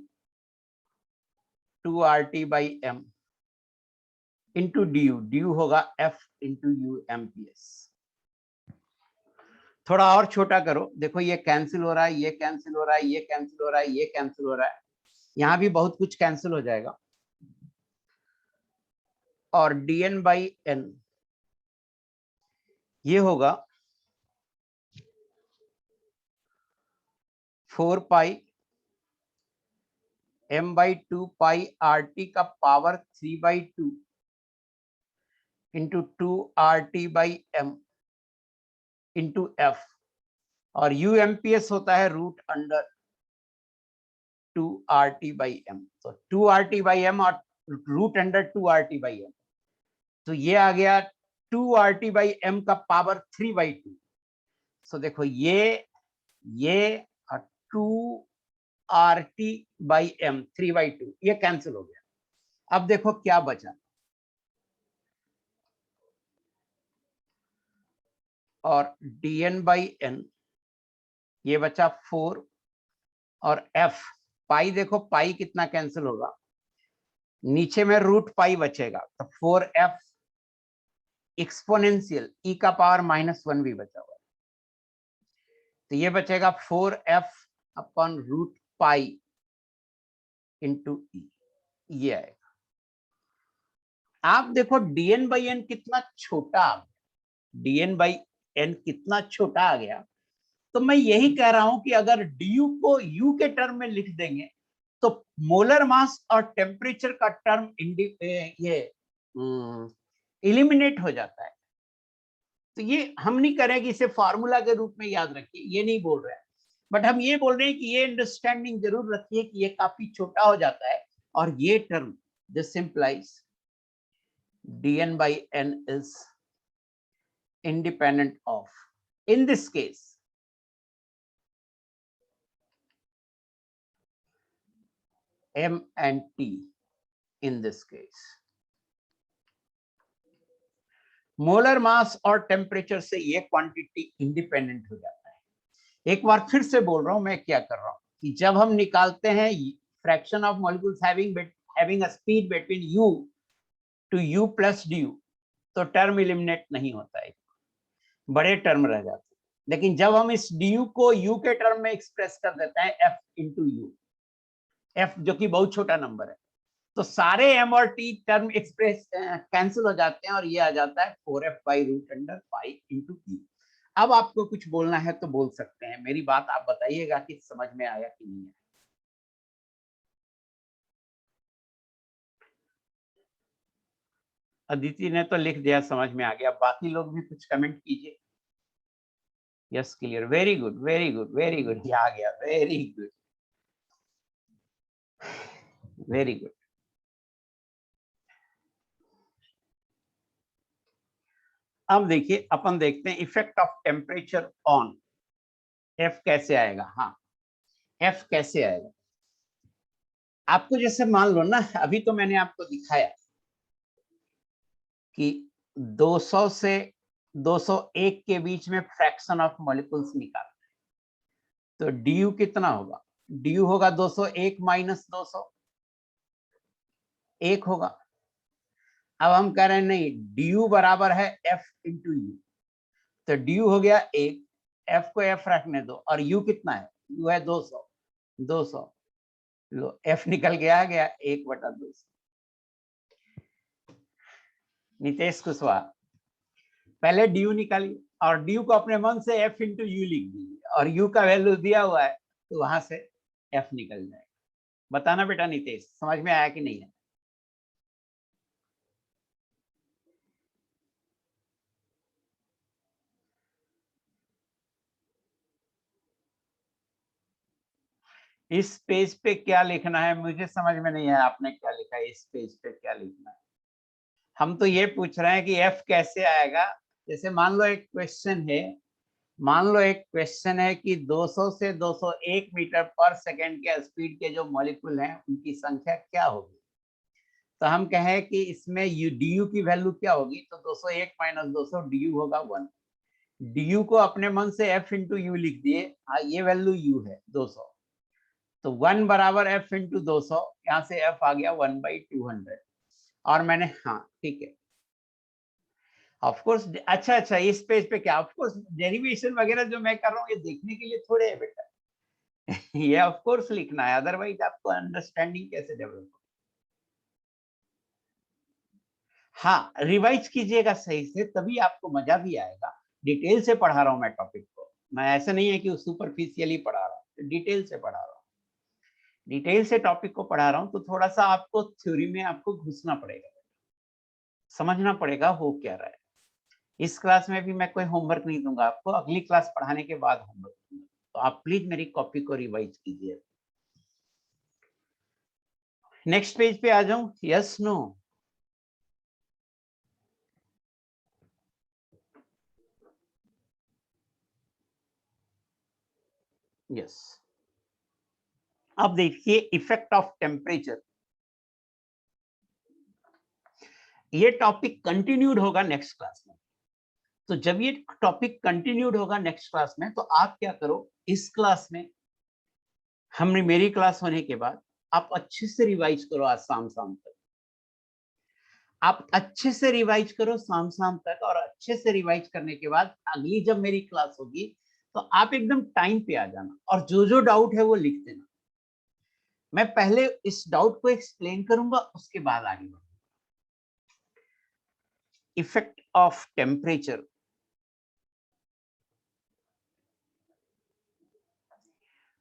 2 R T by m into D you, D you होगा F into u MPS. थोड़ा और छोटा करो, देखो ये कैंसिल हो रहा है, ये कैंसिल हो रहा है, ये कैंसिल हो रहा है, ये कैंसिल हो रहा है, यहां भी बहुत कुछ कैंसिल हो जाएगा, और dn बाई एन ये होगा 4 pi m by 2 pi R T का power 3 by 2 into 2 R T by m into f, और यू एमपीएस होता है root under 2 R T by m. तो 2 आर टी बाई एम और root under 2 R T by m, तो ये आ गया 2 आर टी बाई एम का पावर 3 बाई 2। सो देखो ये और 2 R T by M 3 by 2 ये कैंसिल हो गया। अब देखो क्या बचा, और dn बाई एन ये बचा 4, और f पाई, देखो पाई कितना कैंसिल होगा, नीचे में रूट पाई बचेगा, तो 4f एक्सपोनेंशियल e का पावर -1 भी बचा हुआ, तो ये बचेगा 4f upon root pi into e, ये आएगा। आप देखो dn बाई एन कितना छोटा आ गया, dn बाई एन कितना छोटा आ गया। तो मैं यही कह रहा हूं कि अगर du को u के टर्म में लिख देंगे तो मोलर मास और टेम्परेचर का टर्म ये एलिमिनेट हो जाता है। तो ये हम नहीं करें कि इसे फार्मूला के रूप में याद रखिए, ये नहीं बोल रहे हैं, बट हम ये बोल रहे हैं कि ये अंडरस्टैंडिंग जरूर रखिए कि ये काफी छोटा हो जाता है, और ये term this implies dn by n is independent of, in this case, m and t। in this case molar mass और टेम्परेचर से ये क्वांटिटी इंडिपेंडेंट हो जाता है। एक बार फिर से बोल रहा हूं मैं क्या कर रहा हूं कि जब हम निकालते हैं fraction of molecules having a speed between u to u plus du, तो टर्म एलिमिनेट नहीं होता है, बड़े टर्म रह जाते हैं। लेकिन जब हम इस du को u के टर्म में एक्सप्रेस कर देते हैं f इंटू यू, f जो कि बहुत छोटा नंबर है, तो सारे m और t टर्म एक्सप्रेस कैंसिल हो जाते हैं, और ये आ जाता है 4f by root under pi into e. अब आपको कुछ बोलना है तो बोल सकते हैं, मेरी बात आप बताइएगा कि समझ में आया कि नहीं आया। अदिति ने तो लिख दिया समझ में आ गया, बाकी लोग भी कुछ कमेंट कीजिए। Yes clear, very good very good very good, ये आ गया, वेरी गुड वेरी गुड। अब देखिए अपन देखते हैं effect of temperature on F कैसे आएगा। हाँ, एफ कैसे आएगा, आपको जैसे मान लो ना, अभी तो मैंने आपको दिखाया कि 200 से 201 के बीच में फ्रैक्शन ऑफ मॉलिक्यूल्स निकालना है, तो du कितना होगा, du होगा 201 माइनस 200, 1 होगा। अब हम कह रहे हैं नहीं, du बराबर है f इंटू यू, तो du हो गया 1, f को f रखने दो, और u कितना है, u है 200, 200 लो f निकल गया, आ गया 1/200। नितेश कुशवाहा, पहले du निकालिए और du को अपने मन से f इंटू यू लिख दीजिए, और u का वैल्यू दिया हुआ है तो वहां से एफ निकल जाएगा। बताना बेटा नितेश, समझ में आया कि नहीं है? इस पेज पे क्या लिखना है मुझे समझ में नहीं है, आपने क्या लिखा है इस पेज पे, क्या लिखना है? हम तो ये पूछ रहे हैं कि एफ कैसे आएगा। जैसे मान लो एक क्वेश्चन है, मान लो एक क्वेश्चन है कि 200 से 201 मीटर पर सेकंड के स्पीड के जो मॉलिक्यूल हैं उनकी संख्या क्या होगी। तो हम कहें कि इसमें डी यू की वैल्यू क्या होगी, तो 201 माइनस 200 डी यू होगा 1। डी यू को अपने मन से एफ इंटू यू लिख दिए, ये वैल्यू यू है 200, तो 1 बराबर एफ इंटू 200, यहाँ से एफ आ गया 1/200। और मैंने, हाँ ठीक है, ऑफ कोर्स। अच्छा अच्छा, इस पेज पे क्या, ऑफ कोर्स डेरिवेशन वगैरह जो मैं कर रहा हूँ ये देखने के लिए थोड़े है बेटा। ये ऑफ कोर्स लिखना है, अदरवाइज आपको अंडरस्टैंडिंग कैसे डेवलप। हाँ, रिवाइज कीजिएगा सही से, तभी आपको मजा भी आएगा। डिटेल से पढ़ा रहा हूँ मैं टॉपिक को, मैं ऐसा नहीं है कि सुपरफिशियली पढ़ा रहा हूँ, डिटेल से पढ़ा रहा हूँ। डिटेल से टॉपिक को पढ़ा रहा हूँ तो थोड़ा सा आपको थ्योरी में आपको घुसना पड़ेगा, समझना पड़ेगा हो क्या रहा है। इस क्लास में भी मैं कोई होमवर्क नहीं दूंगा आपको, अगली क्लास पढ़ाने के बाद होमवर्क दूंगा, तो आप प्लीज मेरी कॉपी को रिवाइज कीजिए। नेक्स्ट पेज पे आ जाऊं, यस नो? यस। अब देखिए इफेक्ट ऑफ टेम्परेचर, ये टॉपिक कंटिन्यूड होगा नेक्स्ट क्लास में। तो जब ये टॉपिक कंटिन्यूड होगा नेक्स्ट क्लास में, तो आप क्या करो, इस क्लास में हमने, मेरी क्लास होने के बाद आप अच्छे से रिवाइज करो, आज शाम तक आप अच्छे से रिवाइज करो शाम तक, और अच्छे से रिवाइज करने के बाद अगली जब मेरी क्लास होगी तो आप एकदम टाइम पे आ जाना, और जो जो डाउट है वो लिख देना। मैं पहले इस डाउट को एक्सप्लेन करूंगा, उसके बाद आगे बढ़ूंगा। Effect of temperature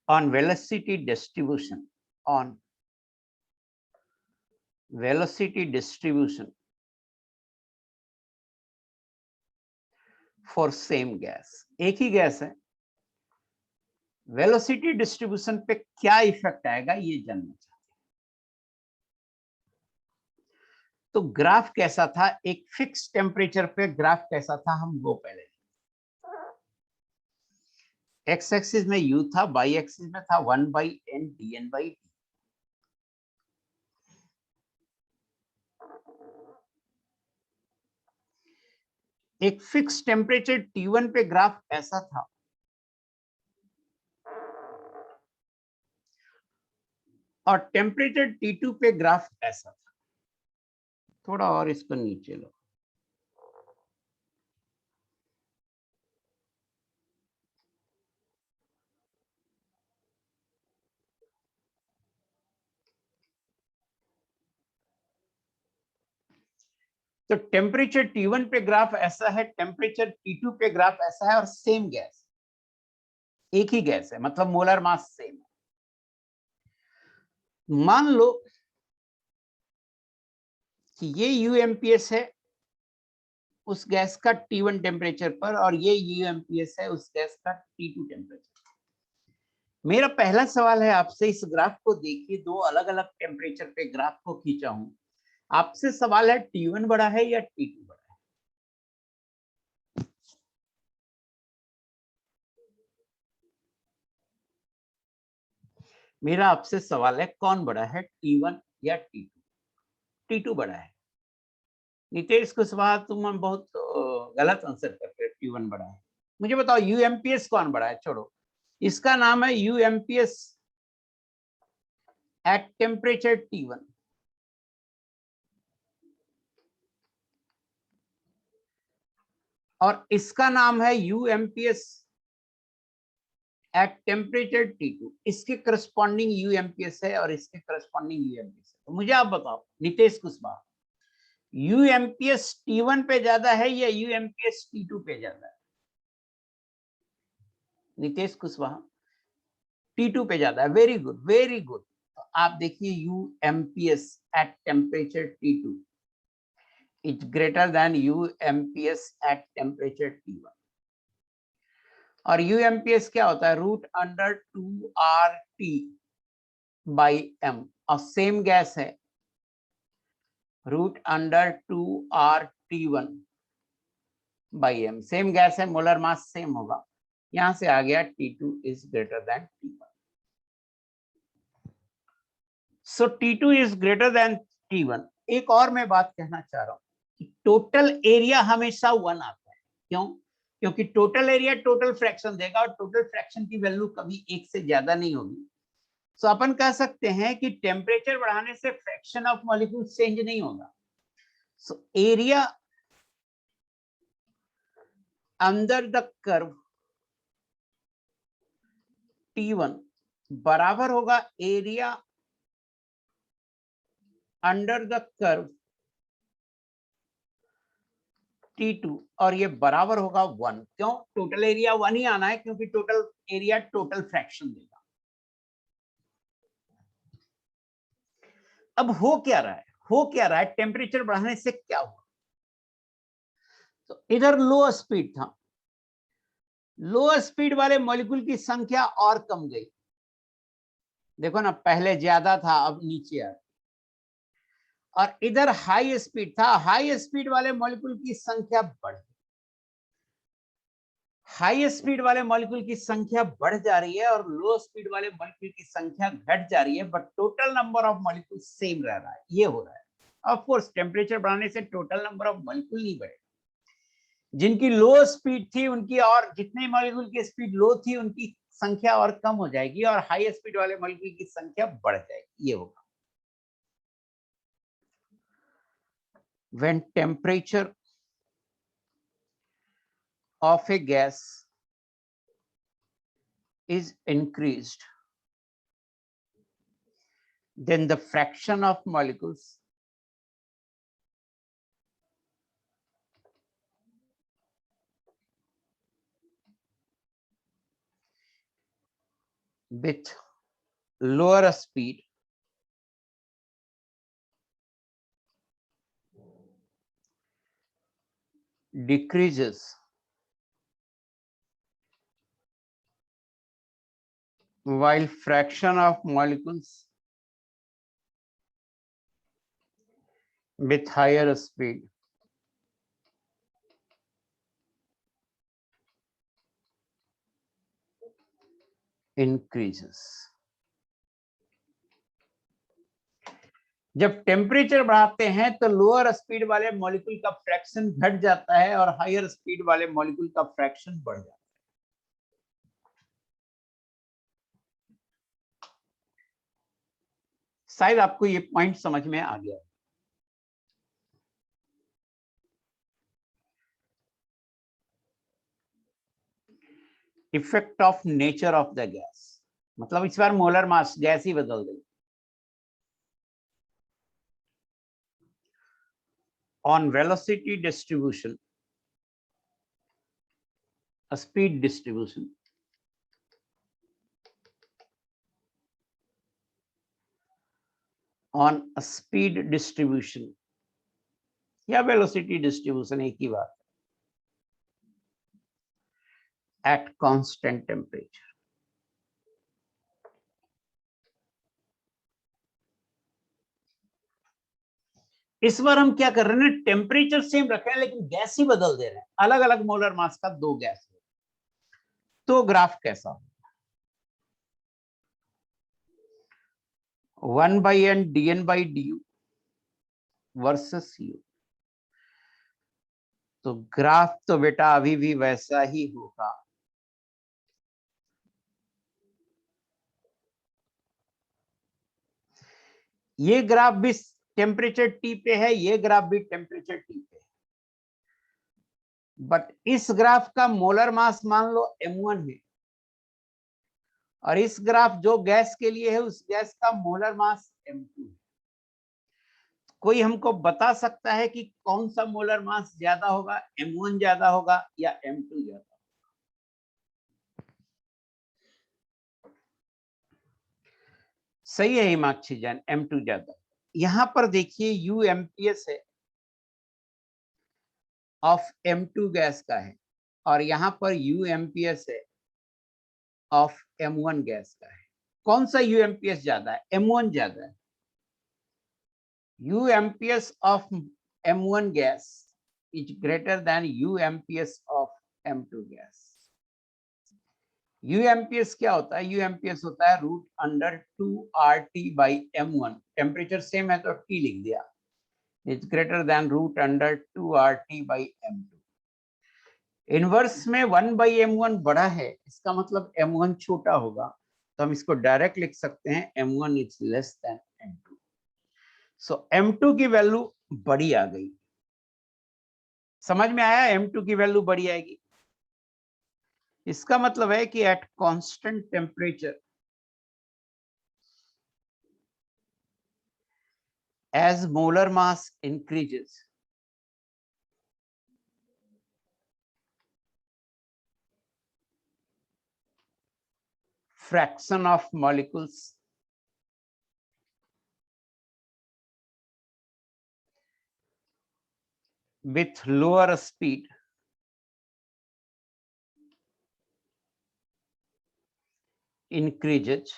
on velocity distribution, on velocity distribution for same gas, एक ही गैस है, वेलोसिटी डिस्ट्रीब्यूशन पे क्या इफेक्ट आएगा ये जानना चाहते हैं। तो ग्राफ कैसा था, एक फिक्स टेम्परेचर पे ग्राफ कैसा था, हम वो पहले, एक्स एक्सिस में u था, वाई एक्सिस में था 1/n dn/dt। एक फिक्स टेम्परेचर T1 पे ग्राफ ऐसा था, और टेम्परेचर T2 पे ग्राफ ऐसा था। थोड़ा और इसको नीचे लो, तो टेम्परेचर T1 पे ग्राफ ऐसा है, टेम्परेचर T2 पे ग्राफ ऐसा है, और सेम गैस, एक ही गैस है, मतलब मोलर मास सेम है। मान लो कि ये यूएमपीएस है उस गैस का T1 टेम्परेचर पर, और ये यूएमपीएस है उस गैस का T2 टेम्परेचर। मेरा पहला सवाल है आपसे, इस ग्राफ को देखिए, दो अलग अलग टेम्परेचर पे ग्राफ को खींचा हूं, आपसे सवाल है T1 बड़ा है या T2 बड़ा है? मेरा आपसे सवाल है, कौन बड़ा है, T1 या T2? T2 बड़ा है। नितेश कुशवाहा, तुम बहुत गलत आंसर करते हो, T1 बड़ा है। मुझे बताओ यूएमपीएस कौन बड़ा है, छोड़ो, इसका नाम है यूएमपीएस एट टेम्परेचर T1, और इसका नाम है यूएमपीएस एट टेम्परेचर T2। इसके करस्पॉन्डिंग यूएमपीएस है और इसके करस्पॉन्डिंग यूएमपीएस है। तो मुझे आप बताओ नितेश कुशवाहा, यूएमपीएस T1 पे ज्यादा है या यूएमपीएस T2 पे ज्यादा है? नितेश कुशवाहा, T2 पे ज्यादा है। Very good, very good. तो आप देखिए UMPS at temperature T2 is greater than UMPS at temperature T1। और UMPS क्या होता है? Root under 2RT by M, और सेम गैस है, root under 2RT1 by M, same gas है, मोलर मास सेम होगा। यहां से आ गया T2 is greater than T1। So T2 is greater than T1। एक और मैं बात कहना चाह रहा हूं कि टोटल एरिया हमेशा 1 आता है। क्यों? क्योंकि टोटल एरिया टोटल फ्रैक्शन देगा, और टोटल फ्रैक्शन की वैल्यू कभी 1 से ज्यादा नहीं होगी। तो अपन कह सकते हैं कि टेम्परेचर बढ़ाने से फ्रैक्शन ऑफ मॉलिक्यूल चेंज नहीं होगा। So area under the curve T1 बराबर होगा area under the curve T2, और ये बराबर होगा 1। क्यों? टोटल एरिया 1 ही आना है, क्योंकि टोटल एरिया टोटल फ्रैक्शन देगा। अब हो क्या रहा है? हो क्या रहा है? टेम्परेचर बढ़ाने से क्या हुआ? तो इधर लो स्पीड था, लो स्पीड वाले मॉलिक्यूल की संख्या और कम गई। देखो ना, पहले ज्यादा था, अब नीचे आ। और इधर हाई स्पीड था, हाई स्पीड वाले मॉलिक्यूल की संख्या बढ़ गई। हाई स्पीड वाले मॉलिक्यूल की संख्या बढ़ जा रही है और लो स्पीड वाले मॉलिक्यूल की संख्या घट जा रही है, but total number of molecule same रह रहा है। ये हो रहा है। ऑफ कोर्स टेम्परेचर बढ़ाने से टोटल नंबर ऑफ मॉलिक्यूल नहीं बढ़ेगा। जिनकी लो स्पीड थी उनकी, और जितने मॉलिक्यूल की स्पीड लो थी उनकी संख्या और कम हो जाएगी, और हाई स्पीड वाले मॉलिक्यूल की संख्या बढ़ जाएगी। ये होगा when temperature of a gas is increased, then the fraction of molecules with lower speed decreases while fraction of molecules with higher speed increases। जब टेम्परेचर बढ़ाते हैं तो लोअर स्पीड वाले मॉलिक्यूल का फ्रैक्शन घट जाता है और हायर स्पीड वाले मॉलिक्यूल का फ्रैक्शन बढ़ जाता है। शायद आपको ये पॉइंट समझ में आ गया। Effect of nature of the gas, मतलब इस बार मोलर मास गैस ही बदल गई। On velocity distribution, speed distribution, on speed distribution या वेलोसिटी डिस्ट्रीब्यूशन, एक ही बात, एट कांस्टेंट टेम्परेचर। इस बार हम क्या कर रहे हैं? टेम्परेचर सेम रख रहे हैं लेकिन गैस ही बदल दे रहे हैं। अलग अलग मोलर मास का दो गैस है। तो ग्राफ कैसा हो? 1/n dn/du versus u। तो ग्राफ तो बेटा अभी भी वैसा ही होगा। ये ग्राफ भी टेम्परेचर T पे है, ये ग्राफ भी टेम्परेचर T पे है, बट इस ग्राफ का मोलर मास मान लो m1 है, और इस ग्राफ जो गैस के लिए है उस गैस का मोलर मास m2 है। कोई हमको बता सकता है कि कौन सा मोलर मास ज्यादा होगा? m1 ज्यादा होगा या m2 ज्यादा? सही है हिमाक्षी जान, M2 ज्यादा। यहां पर देखिए UMPS है ऑफ M2 गैस का है, और यहां पर UMPS है ऑफ M1 गैस का है। कौन सा UMPS ज्यादा है? M1 ज्यादा है। UMPS of M1 gas is greater than UMPS of M2 gas. UMPS क्या होता है? UMPS होता है root under 2RT by M1। Temperature same है तो T लिख दिया। Is greater than root under 2RT by M2। Inverse में 1/M1 बड़ा है, इसका मतलब M1 छोटा होगा, तो हम इसको डायरेक्ट लिख सकते हैं M1 is less than M2। So M2 की वैल्यू बड़ी आ गई। समझ में आया? M2 की वैल्यू बड़ी आएगी। इसका मतलब है कि at constant temperature as molar mass increases, fraction of molecules with lower speed increases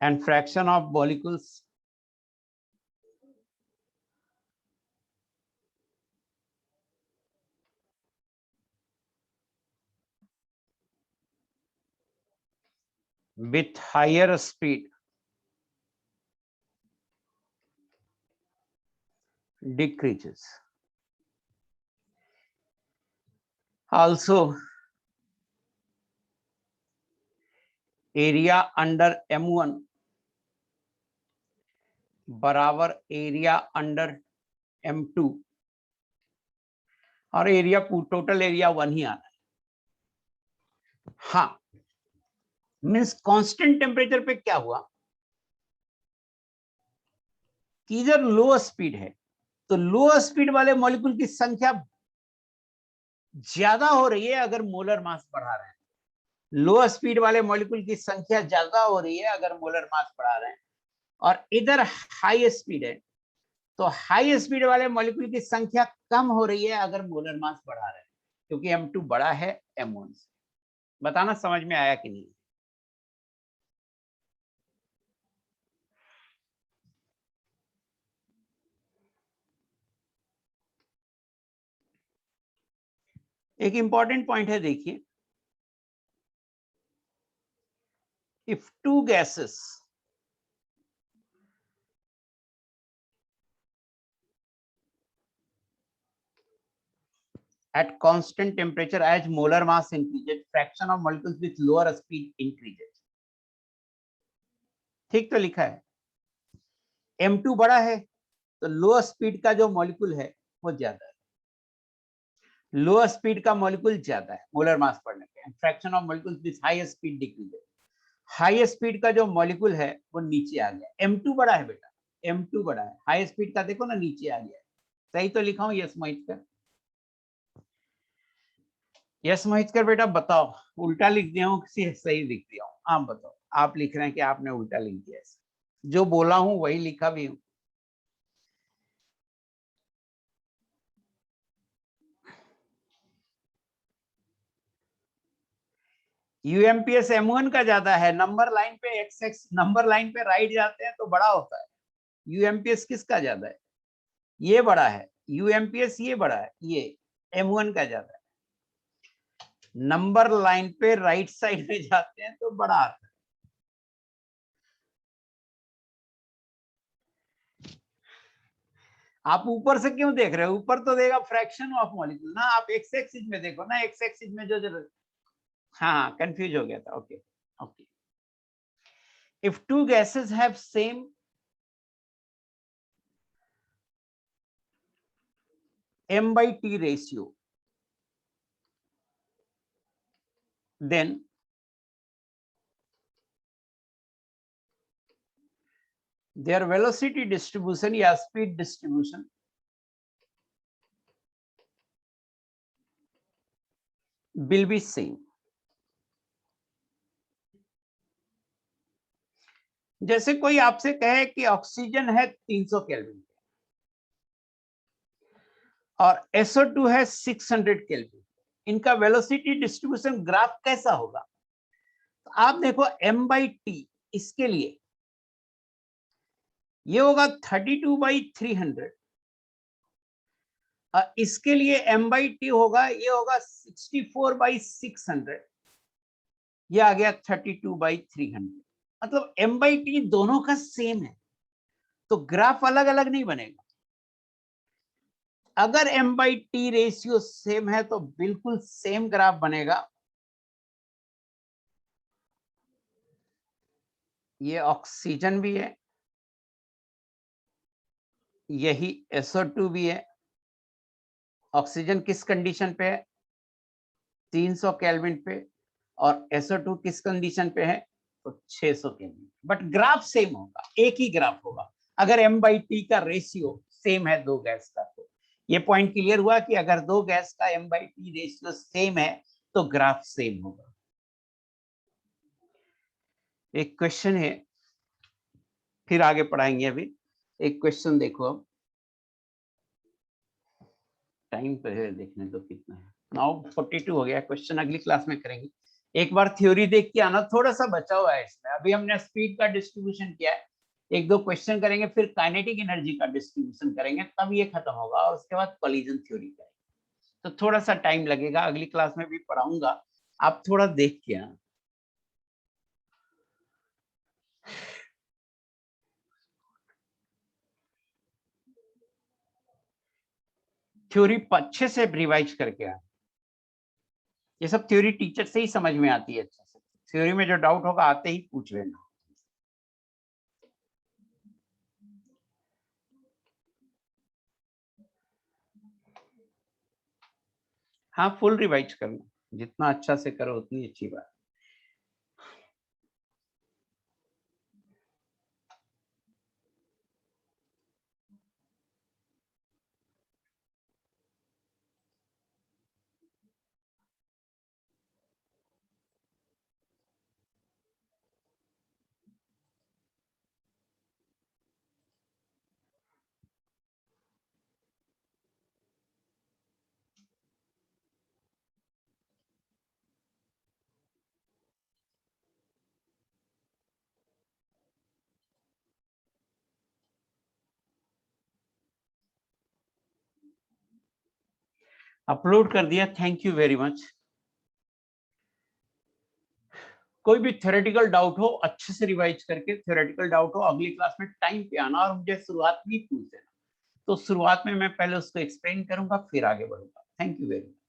and fraction of molecules with higher speed decreases. Also, area under M1 बराबर एरिया अंडर M2, और area total area 1 ही आना है। हाँ, means constant temperature पे क्या हुआ कि इधर लो स्पीड है, तो लो स्पीड वाले मॉलिक्यूल की संख्या ज्यादा हो रही है अगर मोलर मास बढ़ा रहे हैं। लो स्पीड वाले मॉलिक्यूल की संख्या ज्यादा हो रही है अगर मोलर मास बढ़ा रहे हैं, और इधर हाई स्पीड है, तो हाई स्पीड वाले मॉलिक्यूल की संख्या कम हो रही है अगर मोलर मास बढ़ा रहे हैं, क्योंकि M2 बड़ा है M1 से। बताना समझ में आया कि नहीं? एक इंपॉर्टेंट पॉइंट है, देखिए, if two gases at constant temperature as molar mass increases, fraction of molecules with lower speed increases। ठीक तो लिखा है। M2 बड़ा है तो लो स्पीड का जो मॉलिक्यूल है वो ज्यादा है, लो स्पीड का मॉलिक्यूल ज्यादा है मोलर मास बढ़ने पे, fraction of molecules with high speed decreases. High speed का जो मॉलिक्यूल है वो नीचे आ गया। M2 बड़ा है बेटा, M2 बड़ा है, हाई स्पीड का देखो ना नीचे आ गया। सही तो लिखा हूं? यस मोहितकर, यस मोहितकर बेटा बताओ, उल्टा लिख दिया हूं कि सही लिख दिया हूं? आप बताओ, आप लिख रहे हैं कि आपने उल्टा लिख दिया है। जो बोला हूं वही लिखा भी हूं। UMPS M1 का ज्यादा है। नंबर लाइन पे एक्स नंबर लाइन पे राइट जाते हैं तो बड़ा होता है। UMPS किसका ज्यादा है? ये बड़ा है। UMPS ये बड़ा है, ये M1 का ज्यादा है। नंबर लाइन पे राइट साइड में जाते हैं तो बड़ा आता है। आप ऊपर से क्यों देख रहे हो? ऊपर तो देगा फ्रैक्शन ऑफ मॉलिक्यूल ना, आप एक्स एक्सिस में देखो ना, एक्स एक्सिस में जो हाँ कंफ्यूज हो गया था। Okay okay. If two gases have same M/T ratio, then their velocity distribution या speed distribution will be same। जैसे कोई आपसे कहे कि ऑक्सीजन है 300 केल्विन पे और SO2 है 600 केल्विन, इनका वेलोसिटी डिस्ट्रीब्यूशन ग्राफ कैसा होगा? तो आप देखो m/t इसके लिए ये होगा 32/300, इसके लिए m/t होगा, ये होगा 64/600, ये आ गया 32/300। मतलब m/t दोनों का सेम है, तो ग्राफ अलग अलग नहीं बनेगा। अगर m/t रेशियो सेम है तो बिल्कुल सेम ग्राफ बनेगा। ये ऑक्सीजन भी है, यही SO2 भी है। ऑक्सीजन किस कंडीशन पे है? 300 केल्विन पे, और SO2 किस कंडीशन पे है? तो 600 केल्विन। बट ग्राफ सेम होगा, एक ही ग्राफ होगा अगर m/t का रेशियो सेम है दो गैस का। तो ये पॉइंट क्लियर हुआ कि अगर दो गैस का m/t रेशियो सेम है तो ग्राफ सेम होगा। एक क्वेश्चन है, फिर आगे पढ़ाएंगे। अभी एक क्वेश्चन देखो, अब टाइम पे है, देखने तो कितना है, 9:42 हो गया। क्वेश्चन अगली क्लास में करेंगे। एक बार थ्योरी देख के आना, थोड़ा सा बचा हुआ है इसमें। अभी हमने स्पीड का डिस्ट्रीब्यूशन किया है, एक दो क्वेश्चन करेंगे, फिर काइनेटिक एनर्जी का डिस्ट्रीब्यूशन करेंगे, तब ये खत्म होगा, और उसके बाद कोलिजन थ्योरी करेंगे। तो थोड़ा सा टाइम लगेगा, अगली क्लास में भी पढ़ाऊंगा, आप थोड़ा देख के आना। थ्योरी अच्छे से रिवाइज करके आना। ये सब थ्योरी टीचर से ही समझ में आती है अच्छे से। थ्योरी में जो डाउट होगा आते ही पूछ लेना। हाँ, फुल रिवाइज करना, जितना अच्छा से करो उतनी अच्छी बात। अपलोड कर दिया, थैंक यू वेरी मच। कोई भी थ्योरेटिकल डाउट हो अच्छे से रिवाइज करके, थ्योरेटिकल डाउट हो अगली क्लास में टाइम पे आना, और मुझे शुरुआत भी पूछ देना। तो शुरुआत में मैं पहले उसको एक्सप्लेन करूंगा, फिर आगे बढ़ूंगा। Thank you very much.